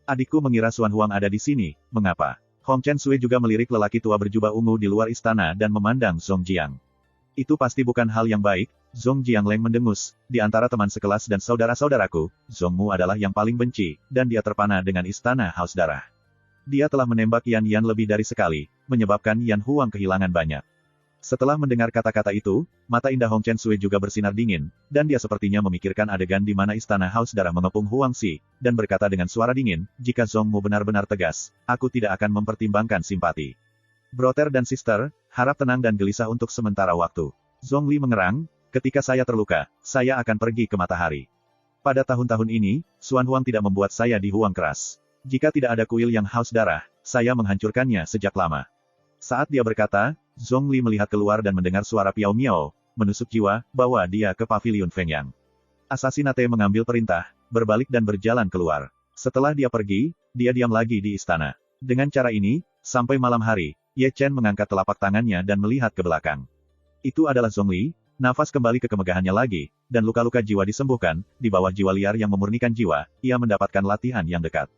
Adikku mengira Xuan Huang ada di sini, mengapa? Hong Chen Sui juga melirik lelaki tua berjubah ungu di luar istana dan memandang Zong Jiang. Itu pasti bukan hal yang baik. Zong Jiangleng mendengus, di antara teman sekelas dan saudara-saudaraku, Zong Mu adalah yang paling benci, dan dia terpana dengan istana haus darah. Dia telah menembak Yan Yan lebih dari sekali, menyebabkan Yan Huang kehilangan banyak. Setelah mendengar kata-kata itu, mata indah Hong Chen Sui juga bersinar dingin, dan dia sepertinya memikirkan adegan di mana istana haus darah mengepung Huang Xi, dan berkata dengan suara dingin, jika Zong Mu benar-benar tegas, aku tidak akan mempertimbangkan simpati. Brother dan sister, harap tenang dan gelisah untuk sementara waktu. Zong Li mengerang, ketika saya terluka, saya akan pergi ke matahari. Pada tahun-tahun ini, Xuan Huang tidak membuat saya di Huang keras. Jika tidak ada kuil yang haus darah, saya menghancurkannya sejak lama. Saat dia berkata, Zong Li melihat keluar dan mendengar suara Piao Miao, menusuk jiwa, bawa dia ke paviliun Feng Yang. Asasinate mengambil perintah, berbalik dan berjalan keluar. Setelah dia pergi, dia diam lagi di istana. Dengan cara ini, sampai malam hari, Ye Chen mengangkat telapak tangannya dan melihat ke belakang. Itu adalah Zong Li, nafas kembali ke kemegahannya lagi, dan luka-luka jiwa disembuhkan, di bawah jiwa liar yang memurnikan jiwa, ia mendapatkan latihan yang dekat.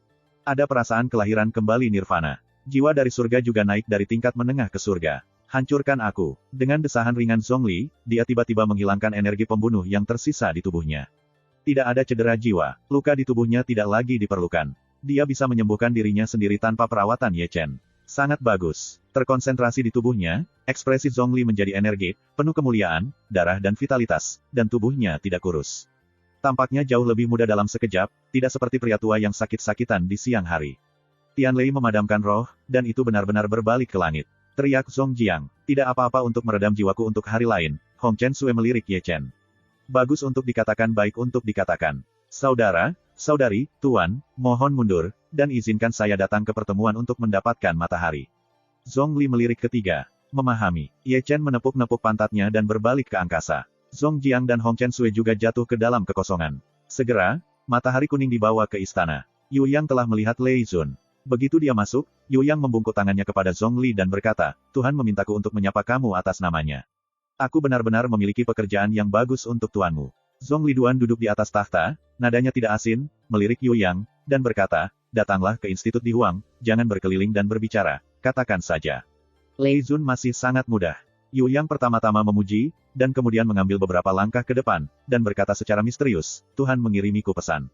Ada perasaan kelahiran kembali nirvana. Jiwa dari surga juga naik dari tingkat menengah ke surga. Hancurkan aku. Dengan desahan ringan Zong Li, dia tiba-tiba menghilangkan energi pembunuh yang tersisa di tubuhnya. Tidak ada cedera jiwa, luka di tubuhnya tidak lagi diperlukan. Dia bisa menyembuhkan dirinya sendiri tanpa perawatan Ye Chen. Sangat bagus. Terkonsentrasi di tubuhnya, ekspresi Zong Li menjadi energi, penuh kemuliaan, darah dan vitalitas, dan tubuhnya tidak kurus. Tampaknya jauh lebih muda dalam sekejap, tidak seperti pria tua yang sakit-sakitan di siang hari. Tian Lei memadamkan roh, dan itu benar-benar berbalik ke langit. Teriak Zong Jiang, tidak apa-apa untuk meredam jiwaku untuk hari lain. Hong Chen Sui melirik Ye Chen. Bagus untuk dikatakan, baik untuk dikatakan. Saudara, saudari, tuan, mohon mundur, dan izinkan saya datang ke pertemuan untuk mendapatkan matahari. Zong Li melirik ketiga. Memahami. Ye Chen menepuk-nepuk pantatnya dan berbalik ke angkasa. Zong Jiang dan Hong Chen Sui juga jatuh ke dalam kekosongan. Segera, matahari kuning dibawa ke istana. Yu Yang telah melihat Lei Zun. Begitu dia masuk, Yu Yang membungkuk tangannya kepada Zong Li dan berkata, Tuhan memintaku untuk menyapa kamu atas namanya. Aku benar-benar memiliki pekerjaan yang bagus untuk tuanmu. Zong Li Duan duduk di atas tahta, nadanya tidak asin, melirik Yu Yang, dan berkata, datanglah ke institut di Huang, jangan berkeliling dan berbicara, katakan saja. Lei Zun masih sangat mudah. Yu Yang pertama-tama memuji, dan kemudian mengambil beberapa langkah ke depan, dan berkata secara misterius, Tuhan mengirimiku pesan.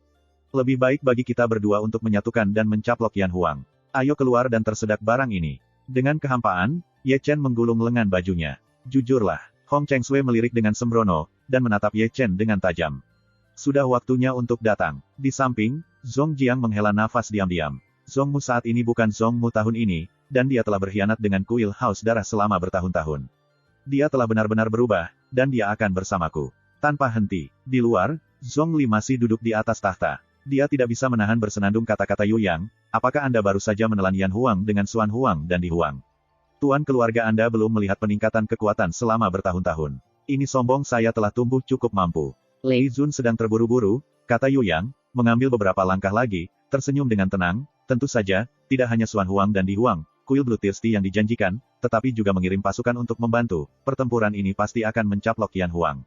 Lebih baik bagi kita berdua untuk menyatukan dan mencaplok Yan Huang. Ayo keluar dan tersedak barang ini. Dengan kehampaan, Ye Chen menggulung lengan bajunya. Jujurlah, Hong Cheng Sui melirik dengan sembrono, dan menatap Ye Chen dengan tajam. Sudah waktunya untuk datang. Di samping, Zong Jiang menghela nafas diam-diam. Zong Mu saat ini bukan Zong Mu tahun ini, dan dia telah berkhianat dengan kuil haus darah selama bertahun-tahun. Dia telah benar-benar berubah, dan dia akan bersamaku. Tanpa henti. Di luar, Zong Li masih duduk di atas tahta. Dia tidak bisa menahan bersenandung kata-kata Yu Yang, apakah Anda baru saja menelan Yan Huang dengan Xuan Huang dan Di Huang? Tuan keluarga Anda belum melihat peningkatan kekuatan selama bertahun-tahun. Ini sombong saya telah tumbuh cukup mampu. Lei Zun sedang terburu-buru, kata Yu Yang, mengambil beberapa langkah lagi, tersenyum dengan tenang, tentu saja, tidak hanya Xuan Huang dan Di Huang, kuil Bloodthirsty yang dijanjikan, tetapi juga mengirim pasukan untuk membantu, pertempuran ini pasti akan mencaplok Yan Huang.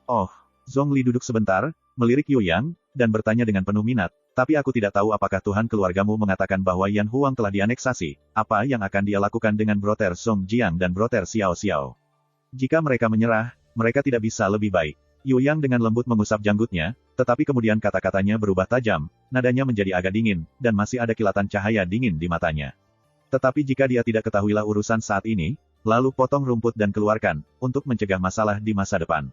Oh, Zong Li duduk sebentar, melirik Yu Yang, dan bertanya dengan penuh minat, tapi aku tidak tahu apakah Tuhan keluargamu mengatakan bahwa Yan Huang telah dianeksasi, apa yang akan dia lakukan dengan Brother Song Jiang dan Brother Xiao Xiao. Jika mereka menyerah, mereka tidak bisa lebih baik. Yu Yang dengan lembut mengusap janggutnya, tetapi kemudian kata-katanya berubah tajam, nadanya menjadi agak dingin, dan masih ada kilatan cahaya dingin di matanya. Tetapi jika dia tidak ketahuilah urusan saat ini, lalu potong rumput dan keluarkan, untuk mencegah masalah di masa depan.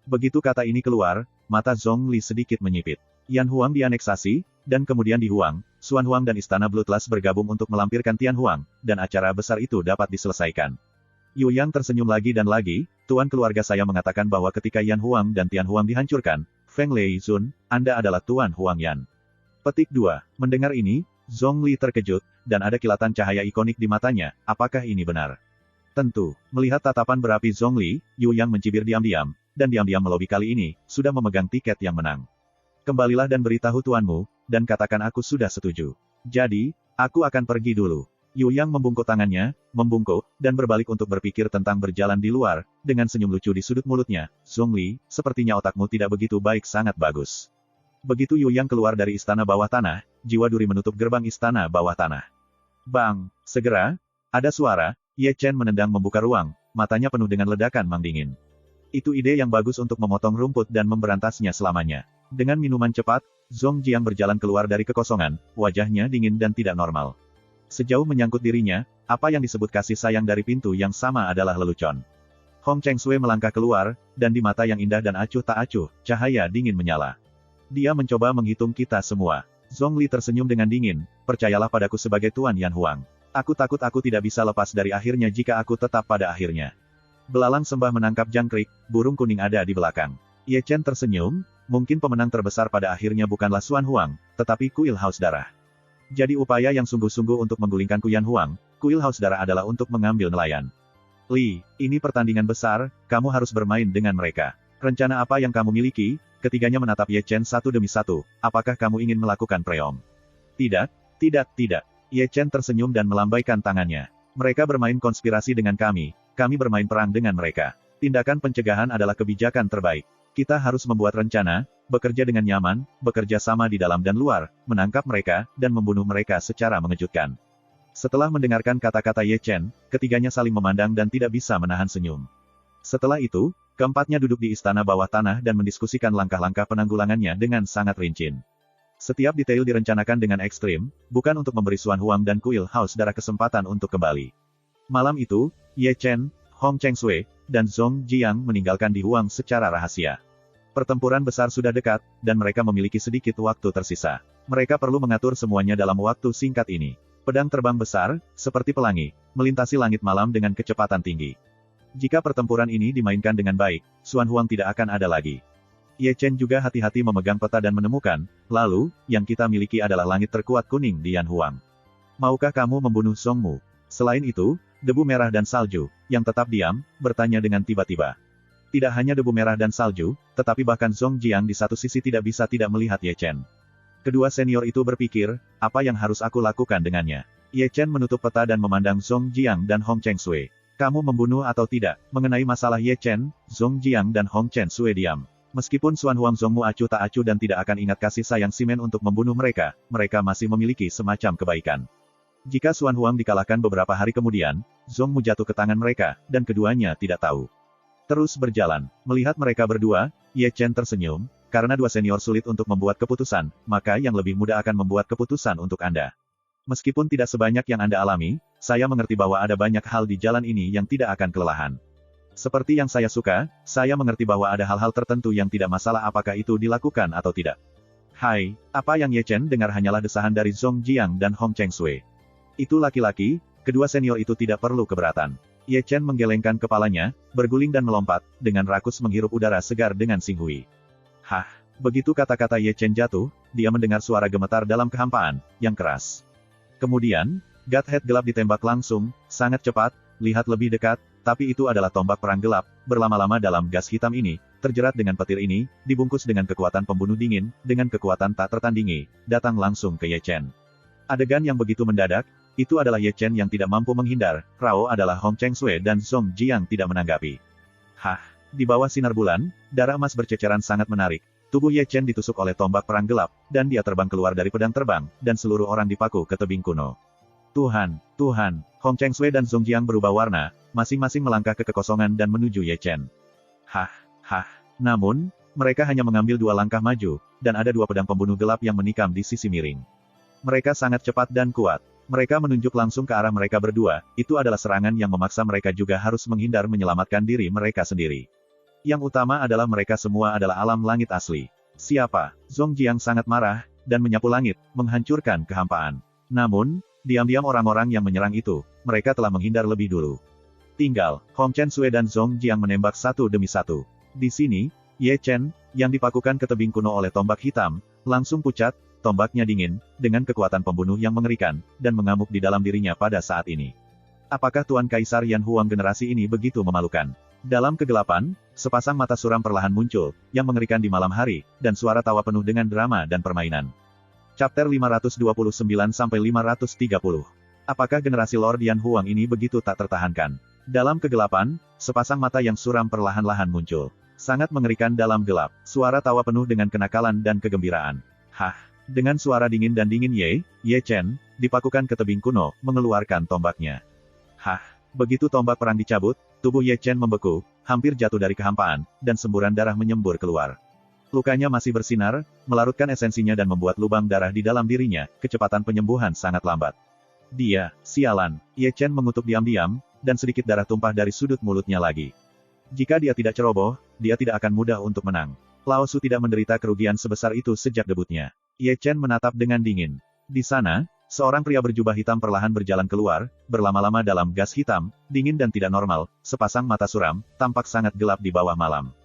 Begitu kata ini keluar, mata Zong Li sedikit menyipit. Yan Huang dianeksasi, dan kemudian Di Huang, Xuan Huang dan Istana Bloodlust bergabung untuk melampirkan Tian Huang, dan acara besar itu dapat diselesaikan. Yu Yang tersenyum lagi dan lagi, tuan keluarga saya mengatakan bahwa ketika Yan Huang dan Tian Huang dihancurkan, Feng Lei Zun, Anda adalah Tuan Huang Yan. Petik 2. Mendengar ini, Zhong Li terkejut, dan ada kilatan cahaya ikonik di matanya, apakah ini benar? Tentu, melihat tatapan berapi Zhong Li, Yu Yang mencibir diam-diam, dan diam-diam melobi kali ini, sudah memegang tiket yang menang. Kembalilah dan beritahu tuanmu, dan katakan aku sudah setuju. Jadi, aku akan pergi dulu. Yu Yang membungkuk tangannya, membungkuk, dan berbalik untuk berpikir tentang berjalan di luar, dengan senyum lucu di sudut mulutnya. Zhong Li, sepertinya otakmu tidak begitu baik, sangat bagus. Begitu Yu Yang keluar dari istana bawah tanah, jiwa duri menutup gerbang istana bawah tanah. Bang! Segera, ada suara, Ye Chen menendang membuka ruang, matanya penuh dengan ledakan mang dingin. Itu ide yang bagus untuk memotong rumput dan memberantasnya selamanya. Dengan minuman cepat, Zhong Jiang berjalan keluar dari kekosongan, wajahnya dingin dan tidak normal. Sejauh menyangkut dirinya, apa yang disebut kasih sayang dari pintu yang sama adalah lelucon. Hong Cheng Sui melangkah keluar, dan di mata yang indah dan acuh tak acuh, cahaya dingin menyala. Dia mencoba menghitung kita semua. Zhong Li tersenyum dengan dingin, percayalah padaku sebagai Tuan Yan Huang. Aku takut aku tidak bisa lepas dari akhirnya jika aku tetap pada akhirnya. Belalang sembah menangkap jangkrik, burung kuning ada di belakang. Ye Chen tersenyum, mungkin pemenang terbesar pada akhirnya bukanlah Xuan Huang, tetapi Kuil Haus Darah. Jadi upaya yang sungguh-sungguh untuk menggulingkan Kuyan Huang, Kuil Haus Darah adalah untuk mengambil nelayan. Li, ini pertandingan besar, kamu harus bermain dengan mereka. Rencana apa yang kamu miliki? Ketiganya menatap Ye Chen satu demi satu, apakah kamu ingin melakukan preom? Tidak, tidak. Ye Chen tersenyum dan melambaikan tangannya. Mereka bermain konspirasi dengan kami bermain perang dengan mereka. Tindakan pencegahan adalah kebijakan terbaik. Kita harus membuat rencana, bekerja dengan nyaman, bekerja sama di dalam dan luar, menangkap mereka, dan membunuh mereka secara mengejutkan. Setelah mendengarkan kata-kata Ye Chen, ketiganya saling memandang dan tidak bisa menahan senyum. Setelah itu, keempatnya duduk di istana bawah tanah dan mendiskusikan langkah-langkah penanggulangannya dengan sangat rinci. Setiap detail direncanakan dengan ekstrim, bukan untuk memberi Xuan Huang dan Kuil Haus Darah kesempatan untuk kembali. Malam itu, Ye Chen, Hong Cheng Sui, dan Zhong Jiang meninggalkan Di Huang secara rahasia. Pertempuran besar sudah dekat, dan mereka memiliki sedikit waktu tersisa. Mereka perlu mengatur semuanya dalam waktu singkat ini. Pedang terbang besar, seperti pelangi, melintasi langit malam dengan kecepatan tinggi. Jika pertempuran ini dimainkan dengan baik, Xuan Huang tidak akan ada lagi. Ye Chen juga hati-hati memegang peta dan menemukan, lalu, yang kita miliki adalah langit terkuat kuning di Yan Huang. Maukah kamu membunuh Zhongmu? Selain itu, debu merah dan salju, yang tetap diam, bertanya dengan tiba-tiba. Tidak hanya debu merah dan salju, tetapi bahkan Zhong Jiang di satu sisi tidak bisa tidak melihat Ye Chen. Kedua senior itu berpikir, apa yang harus aku lakukan dengannya? Ye Chen menutup peta dan memandang Zhong Jiang dan Hong Cheng Sui. Kamu membunuh atau tidak? Mengenai masalah Ye Chen, Zhong Jiang dan Hong Cheng Sui diam. Meskipun Xuan Huang Zhongmu acuh tak acuh dan tidak akan ingat kasih sayang Simen untuk membunuh mereka, mereka masih memiliki semacam kebaikan. Jika Xuan Huang dikalahkan beberapa hari kemudian, Zhongmu jatuh ke tangan mereka, dan keduanya tidak tahu. Terus berjalan. Melihat mereka berdua, Ye Chen tersenyum, karena dua senior sulit untuk membuat keputusan, maka yang lebih mudah akan membuat keputusan untuk Anda. Meskipun tidak sebanyak yang Anda alami, saya mengerti bahwa ada banyak hal di jalan ini yang tidak akan kelelahan. Seperti yang saya suka, saya mengerti bahwa ada hal-hal tertentu yang tidak masalah apakah itu dilakukan atau tidak. Hai, apa yang Ye Chen dengar hanyalah desahan dari Zhong Jiang dan Hong Cheng Sui. Itu laki-laki, kedua senior itu tidak perlu keberatan. Ye Chen menggelengkan kepalanya, berguling dan melompat, dengan rakus menghirup udara segar dengan Xinghui. Hah, begitu kata-kata Ye Chen jatuh, dia mendengar suara gemetar dalam kehampaan, yang keras. Kemudian, Godhead gelap ditembak langsung, sangat cepat, lihat lebih dekat, tapi itu adalah tombak perang gelap, berlama-lama dalam gas hitam ini, terjerat dengan petir ini, dibungkus dengan kekuatan pembunuh dingin, dengan kekuatan tak tertandingi, datang langsung ke Ye Chen. Adegan yang begitu mendadak, itu adalah Ye Chen yang tidak mampu menghindar, Rao adalah Hong Cheng Sui dan Zhong Jiang tidak menanggapi. Hah, di bawah sinar bulan, darah emas berceceran sangat menarik. Tubuh Ye Chen ditusuk oleh tombak perang gelap, dan dia terbang keluar dari pedang terbang, dan seluruh orang dipaku ke tebing kuno. Tuhan, Hong Cheng Sui dan Zhong Jiang berubah warna, masing-masing melangkah ke kekosongan dan menuju Ye Chen. Hah, namun, mereka hanya mengambil 2 langkah maju, dan ada 2 pedang pembunuh gelap yang menikam di sisi miring. Mereka sangat cepat dan kuat. Mereka menunjuk langsung ke arah mereka berdua, itu adalah serangan yang memaksa mereka juga harus menghindar menyelamatkan diri mereka sendiri. Yang utama adalah mereka semua adalah alam langit asli. Siapa? Zhong Jiang sangat marah, dan menyapu langit, menghancurkan kehampaan. Namun, diam-diam orang-orang yang menyerang itu, mereka telah menghindar lebih dulu. Tinggal, Hong Chen Sui dan Zhong Jiang menembak satu demi satu. Di sini, Ye Chen, yang dipakukan ke tebing kuno oleh tombak hitam, langsung pucat, tombaknya dingin, dengan kekuatan pembunuh yang mengerikan, dan mengamuk di dalam dirinya pada saat ini. Apakah Tuan Kaisar Yan Huang generasi ini begitu memalukan? Dalam kegelapan, sepasang mata suram perlahan muncul, yang mengerikan di malam hari, dan suara tawa penuh dengan drama dan permainan. Chapter 529-530. Apakah generasi Lord Yan Huang ini begitu tak tertahankan? Dalam kegelapan, sepasang mata yang suram perlahan-lahan muncul. Sangat mengerikan dalam gelap, suara tawa penuh dengan kenakalan dan kegembiraan. Hah! Dengan suara dingin dan dingin Ye Chen, dipakukan ke tebing kuno, mengeluarkan tombaknya. Hah! Begitu tombak perang dicabut, tubuh Ye Chen membeku, hampir jatuh dari kehampaan, dan semburan darah menyembur keluar. Lukanya masih bersinar, melarutkan esensinya dan membuat lubang darah di dalam dirinya, kecepatan penyembuhan sangat lambat. Dia, sialan, Ye Chen mengutuk diam-diam, dan sedikit darah tumpah dari sudut mulutnya lagi. Jika dia tidak ceroboh, dia tidak akan mudah untuk menang. Lao Su tidak menderita kerugian sebesar itu sejak debutnya. Ye Chen menatap dengan dingin. Di sana, seorang pria berjubah hitam perlahan berjalan keluar, berlama-lama dalam gas hitam, dingin dan tidak normal, sepasang mata suram, tampak sangat gelap di bawah malam.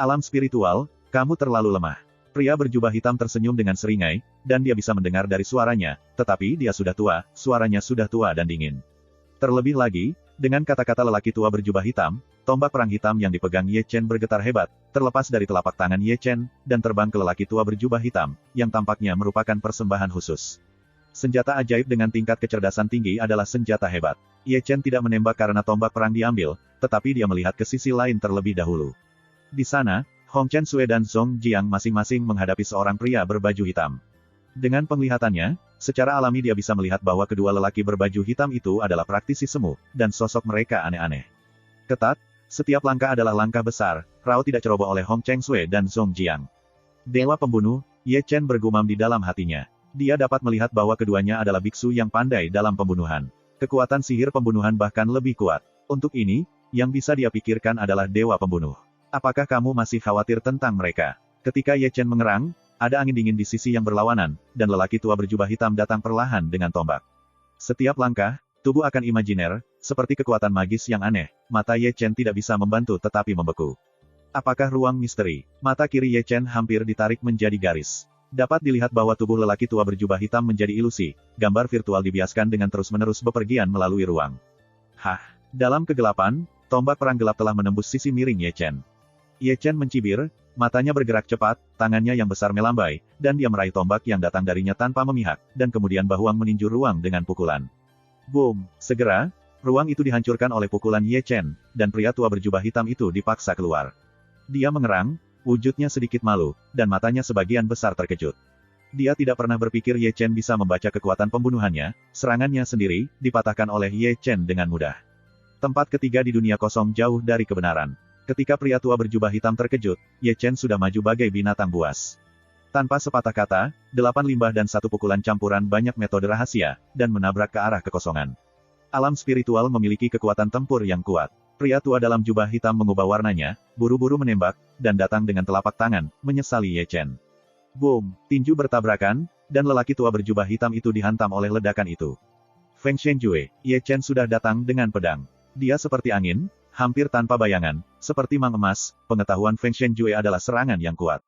Alam spiritual, kamu terlalu lemah. Pria berjubah hitam tersenyum dengan seringai, dan dia bisa mendengar dari suaranya, tetapi dia sudah tua, suaranya sudah tua dan dingin. Terlebih lagi, dengan kata-kata lelaki tua berjubah hitam, tombak perang hitam yang dipegang Ye Chen bergetar hebat, terlepas dari telapak tangan Ye Chen, dan terbang ke lelaki tua berjubah hitam, yang tampaknya merupakan persembahan khusus. Senjata ajaib dengan tingkat kecerdasan tinggi adalah senjata hebat. Ye Chen tidak menembak karena tombak perang diambil, tetapi dia melihat ke sisi lain terlebih dahulu. Di sana, Hong Chen Sui dan Zhong Jiang masing-masing menghadapi seorang pria berbaju hitam. Dengan penglihatannya, secara alami dia bisa melihat bahwa kedua lelaki berbaju hitam itu adalah praktisi semu, dan sosok mereka aneh-aneh. Ketat, setiap langkah adalah langkah besar, raut tidak ceroboh oleh Hong Chen Sui dan Zhong Jiang. Dewa pembunuh, Ye Chen bergumam di dalam hatinya. Dia dapat melihat bahwa keduanya adalah biksu yang pandai dalam pembunuhan. Kekuatan sihir pembunuhan bahkan lebih kuat. Untuk ini, yang bisa dia pikirkan adalah dewa pembunuh. Apakah kamu masih khawatir tentang mereka? Ketika Ye Chen mengerang, ada angin dingin di sisi yang berlawanan, dan lelaki tua berjubah hitam datang perlahan dengan tombak. Setiap langkah, tubuh akan imajiner, seperti kekuatan magis yang aneh, mata Ye Chen tidak bisa membantu tetapi membeku. Apakah ruang misteri? Mata kiri Ye Chen hampir ditarik menjadi garis. Dapat dilihat bahwa tubuh lelaki tua berjubah hitam menjadi ilusi, gambar virtual dibiaskan dengan terus-menerus bepergian melalui ruang. Hah! Dalam kegelapan, tombak perang gelap telah menembus sisi miring Ye Chen. Ye Chen mencibir, matanya bergerak cepat, tangannya yang besar melambai, dan dia meraih tombak yang datang darinya tanpa memihak, dan kemudian Bahuang meninju ruang dengan pukulan. Boom! Segera, ruang itu dihancurkan oleh pukulan Ye Chen, dan pria tua berjubah hitam itu dipaksa keluar. Dia mengerang, wujudnya sedikit malu, dan matanya sebagian besar terkejut. Dia tidak pernah berpikir Ye Chen bisa membaca kekuatan pembunuhannya, serangannya sendiri, dipatahkan oleh Ye Chen dengan mudah. Tempat ketiga di dunia kosong jauh dari kebenaran. Ketika pria tua berjubah hitam terkejut, Ye Chen sudah maju bagai binatang buas. Tanpa sepatah kata, 8 limbah dan 1 pukulan campuran banyak metode rahasia, dan menabrak ke arah kekosongan. Alam spiritual memiliki kekuatan tempur yang kuat. Pria tua dalam jubah hitam mengubah warnanya, buru-buru menembak, dan datang dengan telapak tangan, menyesali Ye Chen. Boom! Tinju bertabrakan, dan lelaki tua berjubah hitam itu dihantam oleh ledakan itu. Feng Shenjue, Ye Chen sudah datang dengan pedang. Dia seperti angin, hampir tanpa bayangan, seperti mang emas, pengetahuan Feng Shenjue adalah serangan yang kuat.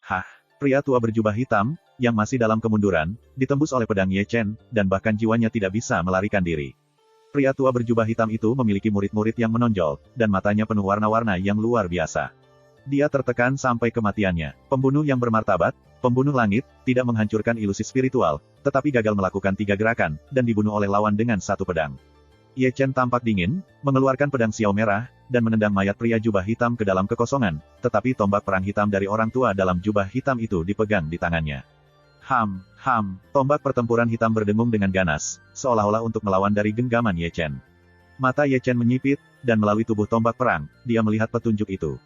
Hah! Pria tua berjubah hitam, yang masih dalam kemunduran, ditembus oleh pedang Ye Chen, dan bahkan jiwanya tidak bisa melarikan diri. Pria tua berjubah hitam itu memiliki murid-murid yang menonjol, dan matanya penuh warna-warna yang luar biasa. Dia tertekan sampai kematiannya. Pembunuh yang bermartabat, pembunuh langit, tidak menghancurkan ilusi spiritual, tetapi gagal melakukan 3 gerakan, dan dibunuh oleh lawan dengan 1 pedang. Ye Chen tampak dingin, mengeluarkan pedang siau merah, dan menendang mayat pria jubah hitam ke dalam kekosongan, tetapi tombak perang hitam dari orang tua dalam jubah hitam itu dipegang di tangannya. Tombak pertempuran hitam berdengung dengan ganas, seolah-olah untuk melawan dari genggaman Ye Chen. Mata Ye Chen menyipit, dan melalui tubuh tombak perang, dia melihat petunjuk itu.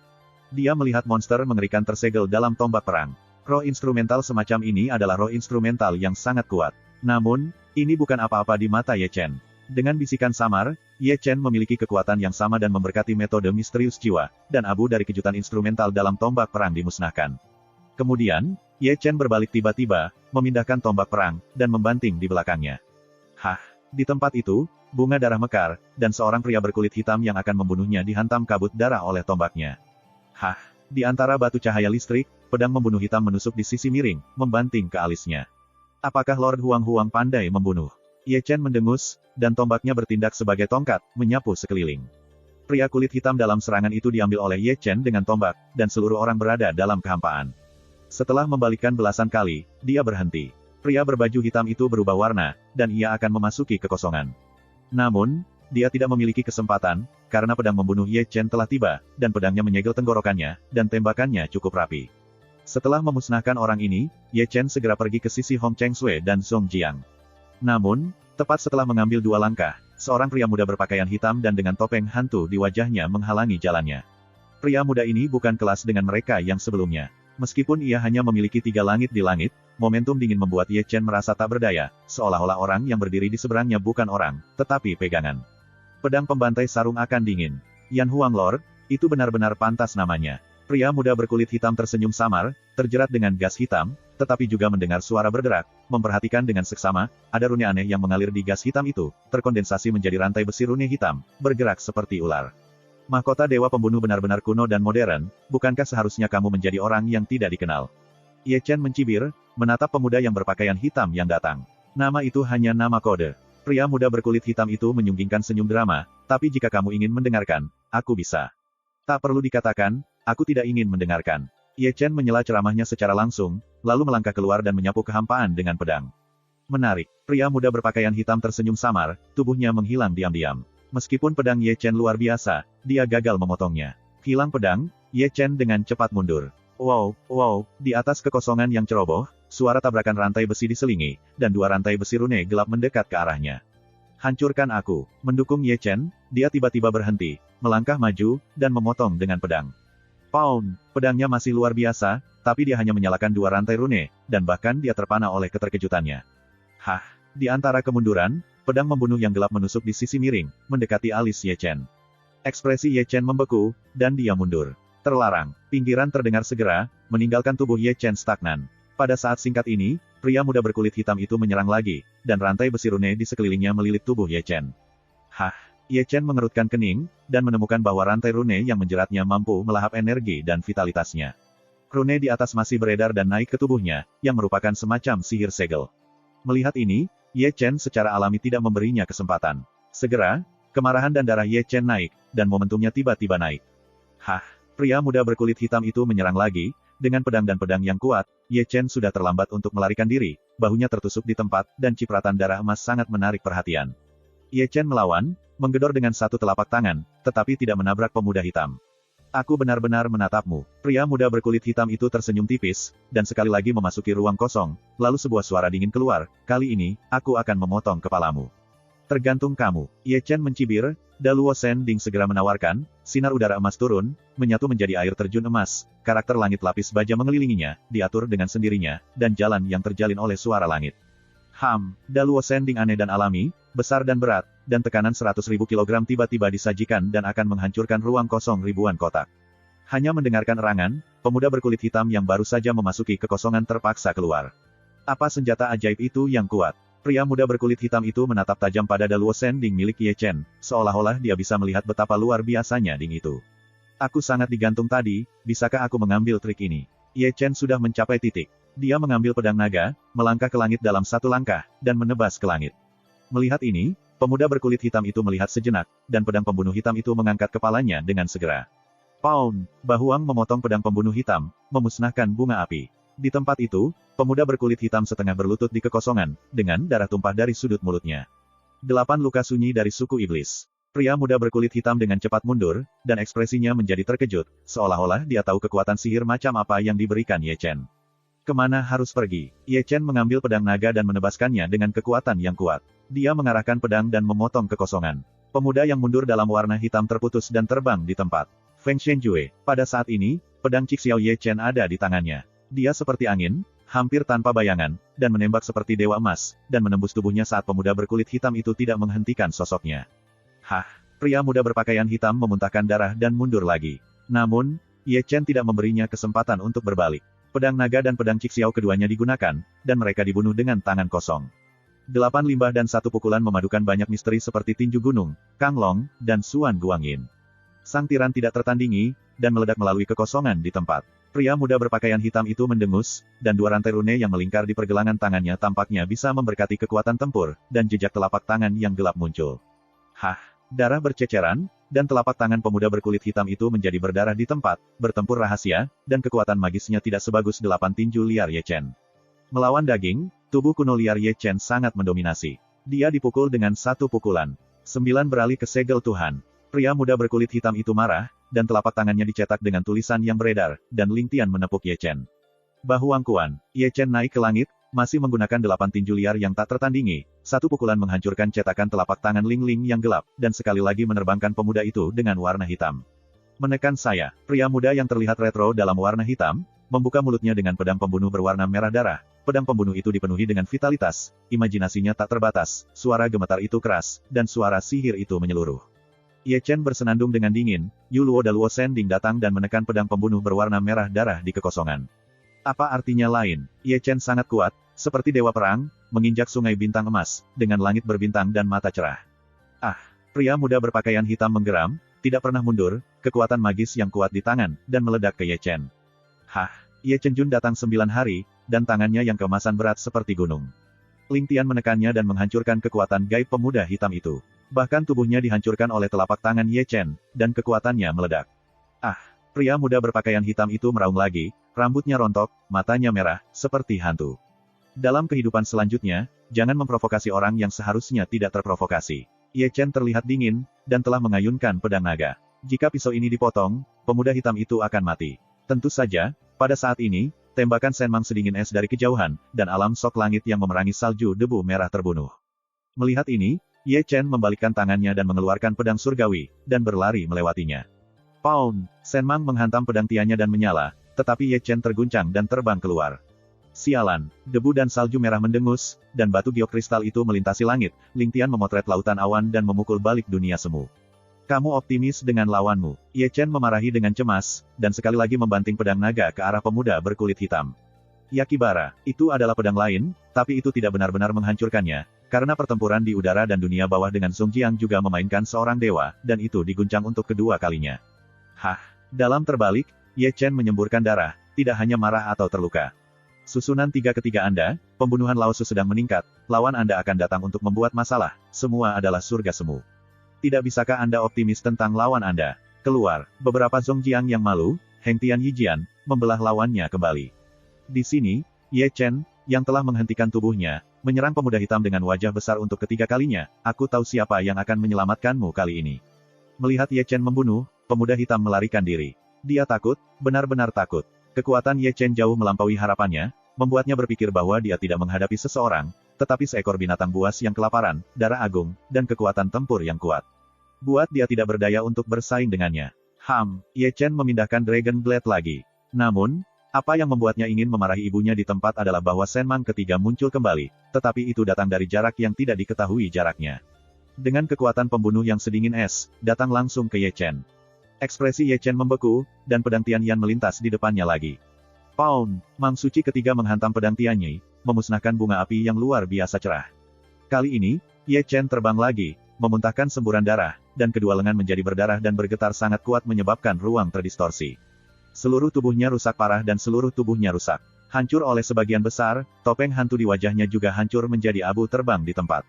Dia melihat monster mengerikan tersegel dalam tombak perang. Roh instrumental semacam ini adalah roh instrumental yang sangat kuat. Namun, ini bukan apa-apa di mata Ye Chen. Dengan bisikan samar, Ye Chen memiliki kekuatan yang sama dan memberkati metode misterius jiwa, dan abu dari kejutan instrumental dalam tombak perang dimusnahkan. Kemudian, Ye Chen berbalik tiba-tiba, memindahkan tombak perang, dan membanting di belakangnya. Hah! Di tempat itu, bunga darah mekar, dan seorang pria berkulit hitam yang akan membunuhnya dihantam kabut darah oleh tombaknya. Hah! Di antara batu cahaya listrik, pedang membunuh hitam menusuk di sisi miring, membanting ke alisnya. Apakah Lord Huang pandai membunuh? Ye Chen mendengus, dan tombaknya bertindak sebagai tongkat, menyapu sekeliling. Pria kulit hitam dalam serangan itu diambil oleh Ye Chen dengan tombak, dan seluruh orang berada dalam kehampaan. Setelah membalikkan belasan kali, dia berhenti. Pria berbaju hitam itu berubah warna, dan ia akan memasuki kekosongan. Namun, dia tidak memiliki kesempatan, karena pedang membunuh Ye Chen telah tiba, dan pedangnya menyegel tenggorokannya, dan tembakannya cukup rapi. Setelah memusnahkan orang ini, Ye Chen segera pergi ke sisi Hong Cheng Sui dan Song Jiang. Namun, tepat setelah mengambil 2 langkah, seorang pria muda berpakaian hitam dan dengan topeng hantu di wajahnya menghalangi jalannya. Pria muda ini bukan kelas dengan mereka yang sebelumnya. Meskipun ia hanya memiliki 3 langit di langit, momentum dingin membuat Ye Chen merasa tak berdaya, seolah-olah orang yang berdiri di seberangnya bukan orang, tetapi pegangan. Pedang pembantai sarung akan dingin. Yan Huang Lord, itu benar-benar pantas namanya. Pria muda berkulit hitam tersenyum samar, terjerat dengan gas hitam, tetapi juga mendengar suara bergerak, memperhatikan dengan seksama, ada rune aneh yang mengalir di gas hitam itu, terkondensasi menjadi rantai besi rune hitam, bergerak seperti ular. Mahkota dewa pembunuh benar-benar kuno dan modern, bukankah seharusnya kamu menjadi orang yang tidak dikenal? Ye Chen mencibir, menatap pemuda yang berpakaian hitam yang datang. Nama itu hanya nama kode. Pria muda berkulit hitam itu menyunggingkan senyum drama, tapi jika kamu ingin mendengarkan, aku bisa. Tak perlu dikatakan, aku tidak ingin mendengarkan. Ye Chen menyela ceramahnya secara langsung, lalu melangkah keluar dan menyapu kehampaan dengan pedang. Menarik, pria muda berpakaian hitam tersenyum samar, tubuhnya menghilang diam-diam. Meskipun pedang Ye Chen luar biasa, dia gagal memotongnya. Hilang pedang, Ye Chen dengan cepat mundur. Wow, di atas kekosongan yang ceroboh, suara tabrakan rantai besi diselingi, dan 2 rantai besi rune gelap mendekat ke arahnya. Hancurkan aku, mendukung Ye Chen, dia tiba-tiba berhenti, melangkah maju, dan memotong dengan pedang. Pound, pedangnya masih luar biasa, tapi dia hanya menyalakan 2 rantai rune, dan bahkan dia terpana oleh keterkejutannya. Hah, di antara kemunduran, pedang membunuh yang gelap menusuk di sisi miring, mendekati alis Ye Chen. Ekspresi Ye Chen membeku, dan dia mundur. Terlarang, pinggiran terdengar segera, meninggalkan tubuh Ye Chen stagnan. Pada saat singkat ini, pria muda berkulit hitam itu menyerang lagi, dan rantai besi rune di sekelilingnya melilit tubuh Ye Chen. Hah, Ye Chen mengerutkan kening, dan menemukan bahwa rantai rune yang menjeratnya mampu melahap energi dan vitalitasnya. Rune di atas masih beredar dan naik ke tubuhnya, yang merupakan semacam sihir segel. Melihat ini, Ye Chen secara alami tidak memberinya kesempatan. Segera, kemarahan dan darah Ye Chen naik, dan momentumnya tiba-tiba naik. Hah, pria muda berkulit hitam itu menyerang lagi, dengan pedang dan pedang yang kuat, Ye Chen sudah terlambat untuk melarikan diri, bahunya tertusuk di tempat, dan cipratan darah emas sangat menarik perhatian. Ye Chen melawan, menggedor dengan 1 telapak tangan, tetapi tidak menabrak pemuda hitam. Aku benar-benar menatapmu. Pria muda berkulit hitam itu tersenyum tipis, dan sekali lagi memasuki ruang kosong, lalu sebuah suara dingin keluar, kali ini, aku akan memotong kepalamu. Tergantung kamu. Ye Chen mencibir, Daluo Sending segera menawarkan, sinar udara emas turun, menyatu menjadi air terjun emas, karakter langit lapis baja mengelilinginya, diatur dengan sendirinya, dan jalan yang terjalin oleh suara langit. Daluo Sending aneh dan alami, besar dan berat, dan tekanan 100.000 kg tiba-tiba disajikan dan akan menghancurkan ruang kosong ribuan kotak. Hanya mendengarkan erangan, pemuda berkulit hitam yang baru saja memasuki kekosongan terpaksa keluar. Apa senjata ajaib itu yang kuat? Pria muda berkulit hitam itu menatap tajam pada Daluo Sending milik Ye Chen, seolah-olah dia bisa melihat betapa luar biasanya ding itu. Aku sangat digantung tadi, bisakah aku mengambil trik ini? Ye Chen sudah mencapai titik. Dia mengambil pedang naga, melangkah ke langit dalam 1 langkah, dan menebas ke langit. Melihat ini, pemuda berkulit hitam itu melihat sejenak, dan pedang pembunuh hitam itu mengangkat kepalanya dengan segera. Pound! Bahuang memotong pedang pembunuh hitam, memusnahkan bunga api. Di tempat itu, pemuda berkulit hitam setengah berlutut di kekosongan, dengan darah tumpah dari sudut mulutnya. 8 luka sunyi dari suku iblis. Pria muda berkulit hitam dengan cepat mundur, dan ekspresinya menjadi terkejut, seolah-olah dia tahu kekuatan sihir macam apa yang diberikan Ye Chen. Kemana harus pergi? Ye Chen mengambil pedang naga dan menebaskannya dengan kekuatan yang kuat. Dia mengarahkan pedang dan memotong kekosongan. Pemuda yang mundur dalam warna hitam terputus dan terbang di tempat. Feng Shenjue. Pada saat ini, pedang Cixiao Ye Chen ada di tangannya. Dia seperti angin, hampir tanpa bayangan, dan menembak seperti dewa emas, dan menembus tubuhnya saat pemuda berkulit hitam itu tidak menghentikan sosoknya. Hah! Pria muda berpakaian hitam memuntahkan darah dan mundur lagi. Namun, Ye Chen tidak memberinya kesempatan untuk berbalik. Pedang naga dan pedang Cixiao keduanya digunakan, dan mereka dibunuh dengan tangan kosong. 8 limbah dan 1 pukulan memadukan banyak misteri seperti tinju gunung, Kang Long, dan Suan Guangyin. Sang tiran tidak tertandingi, dan meledak melalui kekosongan di tempat. Pria muda berpakaian hitam itu mendengus, dan 2 rantai rune yang melingkar di pergelangan tangannya tampaknya bisa memberkati kekuatan tempur, dan jejak telapak tangan yang gelap muncul. Hah! Darah berceceran, dan telapak tangan pemuda berkulit hitam itu menjadi berdarah di tempat, bertempur rahasia, dan kekuatan magisnya tidak sebagus 8 tinju liar Ye Chen. Melawan daging, tubuh kuno liar Ye Chen sangat mendominasi. Dia dipukul dengan 1 pukulan. 9 beralih ke segel Tuhan. Pria muda berkulit hitam itu marah, dan telapak tangannya dicetak dengan tulisan yang beredar, dan Ling Tian menepuk Ye Chen. Bahu angkuhan, Ye Chen naik ke langit, masih menggunakan 8 tinju liar yang tak tertandingi. 1 pukulan menghancurkan cetakan telapak tangan Ling Ling yang gelap, dan sekali lagi menerbangkan pemuda itu dengan warna hitam. Menekan saya, pria muda yang terlihat retro dalam warna hitam, membuka mulutnya dengan pedang pembunuh berwarna merah darah. Pedang pembunuh itu dipenuhi dengan vitalitas, imajinasinya tak terbatas, suara gemetar itu keras, dan suara sihir itu menyeluruh. Ye Chen bersenandung dengan dingin, Yu Luo dan Luo Sending datang dan menekan pedang pembunuh berwarna merah darah di kekosongan. Apa artinya lain? Ye Chen sangat kuat, seperti dewa perang, menginjak sungai bintang emas, dengan langit berbintang dan mata cerah. Ah! Pria muda berpakaian hitam menggeram, tidak pernah mundur, kekuatan magis yang kuat di tangan, dan meledak ke Ye Chen. Hah! Ye Chen Jun datang 9 hari, dan tangannya yang keemasan berat seperti gunung. Ling Tian menekannya dan menghancurkan kekuatan gaib pemuda hitam itu. Bahkan tubuhnya dihancurkan oleh telapak tangan Ye Chen, dan kekuatannya meledak. Ah! Pria muda berpakaian hitam itu meraung lagi, rambutnya rontok, matanya merah, seperti hantu. Dalam kehidupan selanjutnya, jangan memprovokasi orang yang seharusnya tidak terprovokasi. Ye Chen terlihat dingin, dan telah mengayunkan pedang naga. Jika pisau ini dipotong, pemuda hitam itu akan mati. Tentu saja, pada saat ini, tembakan Senmang sedingin es dari kejauhan, dan alam sok langit yang memerangi salju debu merah terbunuh. Melihat ini, Ye Chen membalikkan tangannya dan mengeluarkan pedang surgawi, dan berlari melewatinya. Pound! Senmang menghantam pedang tiannya dan menyala, tetapi Ye Chen terguncang dan terbang keluar. Sialan! Debu dan salju merah mendengus, dan batu geokristal itu melintasi langit. Ling Tian memotret lautan awan dan memukul balik dunia semu. Kamu optimis dengan lawanmu. Ye Chen memarahi dengan cemas, dan sekali lagi membanting pedang naga ke arah pemuda berkulit hitam. Yakibara, itu adalah pedang lain, tapi itu tidak benar-benar menghancurkannya, karena pertempuran di udara dan dunia bawah dengan Song Jiang juga memainkan seorang dewa, dan itu diguncang untuk kedua kalinya. Hah! Dalam terbalik, Ye Chen menyemburkan darah, tidak hanya marah atau terluka. Susunan 3 ketiga Anda, pembunuhan Lao Su sedang meningkat, lawan Anda akan datang untuk membuat masalah, semua adalah surga semu. Tidak bisakah Anda optimis tentang lawan Anda? Keluar, beberapa Song Jiang yang malu, Heng Tian Yijian, membelah lawannya kembali. Di sini, Ye Chen, yang telah menghentikan tubuhnya, menyerang pemuda hitam dengan wajah besar untuk ketiga kalinya. Aku tahu siapa yang akan menyelamatkanmu kali ini. Melihat Ye Chen membunuh, pemuda hitam melarikan diri. Dia takut, benar-benar takut. Kekuatan Ye Chen jauh melampaui harapannya, membuatnya berpikir bahwa dia tidak menghadapi seseorang, tetapi seekor binatang buas yang kelaparan, darah agung, dan kekuatan tempur yang kuat. Buat dia tidak berdaya untuk bersaing dengannya. Ye Chen memindahkan Dragon Blade lagi. Namun, apa yang membuatnya ingin memarahi ibunya di tempat adalah bahwa Senmang ketiga muncul kembali, tetapi itu datang dari jarak yang tidak diketahui jaraknya. Dengan kekuatan pembunuh yang sedingin es, datang langsung ke Ye Chen. Ekspresi Ye Chen membeku, dan pedang Tianyan melintas di depannya lagi. Pound! Mang Suci ketiga menghantam pedang Tianyi, memusnahkan bunga api yang luar biasa cerah. Kali ini, Ye Chen terbang lagi, memuntahkan semburan darah, dan kedua lengan menjadi berdarah dan bergetar sangat kuat menyebabkan ruang terdistorsi. Seluruh tubuhnya rusak parah dan seluruh tubuhnya rusak. Hancur oleh sebagian besar, topeng hantu di wajahnya juga hancur menjadi abu terbang di tempat.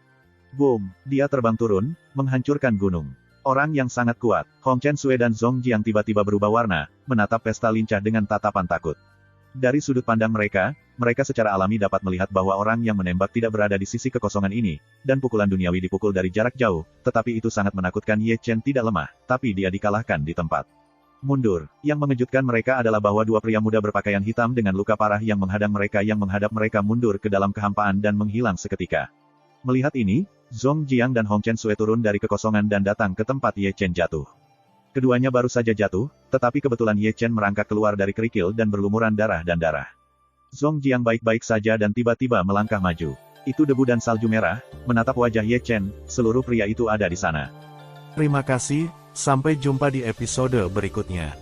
Boom! Dia terbang turun, menghancurkan gunung. Orang yang sangat kuat, Hong Chen Sui dan Song Jiang tiba-tiba berubah warna, menatap pesta lincah dengan tatapan takut. Dari sudut pandang mereka, mereka secara alami dapat melihat bahwa orang yang menembak tidak berada di sisi kekosongan ini, dan pukulan duniawi dipukul dari jarak jauh, tetapi itu sangat menakutkan. Ye Chen tidak lemah, tapi dia dikalahkan di tempat. Mundur. Yang mengejutkan mereka adalah bahwa 2 pria muda berpakaian hitam dengan luka parah yang menghadang mereka mundur ke dalam kehampaan dan menghilang seketika. Melihat ini, Song Jiang dan Hong Chen Sui turun dari kekosongan dan datang ke tempat Ye Chen jatuh. Keduanya baru saja jatuh, tetapi kebetulan Ye Chen merangkak keluar dari kerikil dan berlumuran darah dan darah. Song Jiang baik-baik saja dan tiba-tiba melangkah maju. Itu debu dan salju merah, menatap wajah Ye Chen, seluruh pria itu ada di sana. Terima kasih, sampai jumpa di episode berikutnya.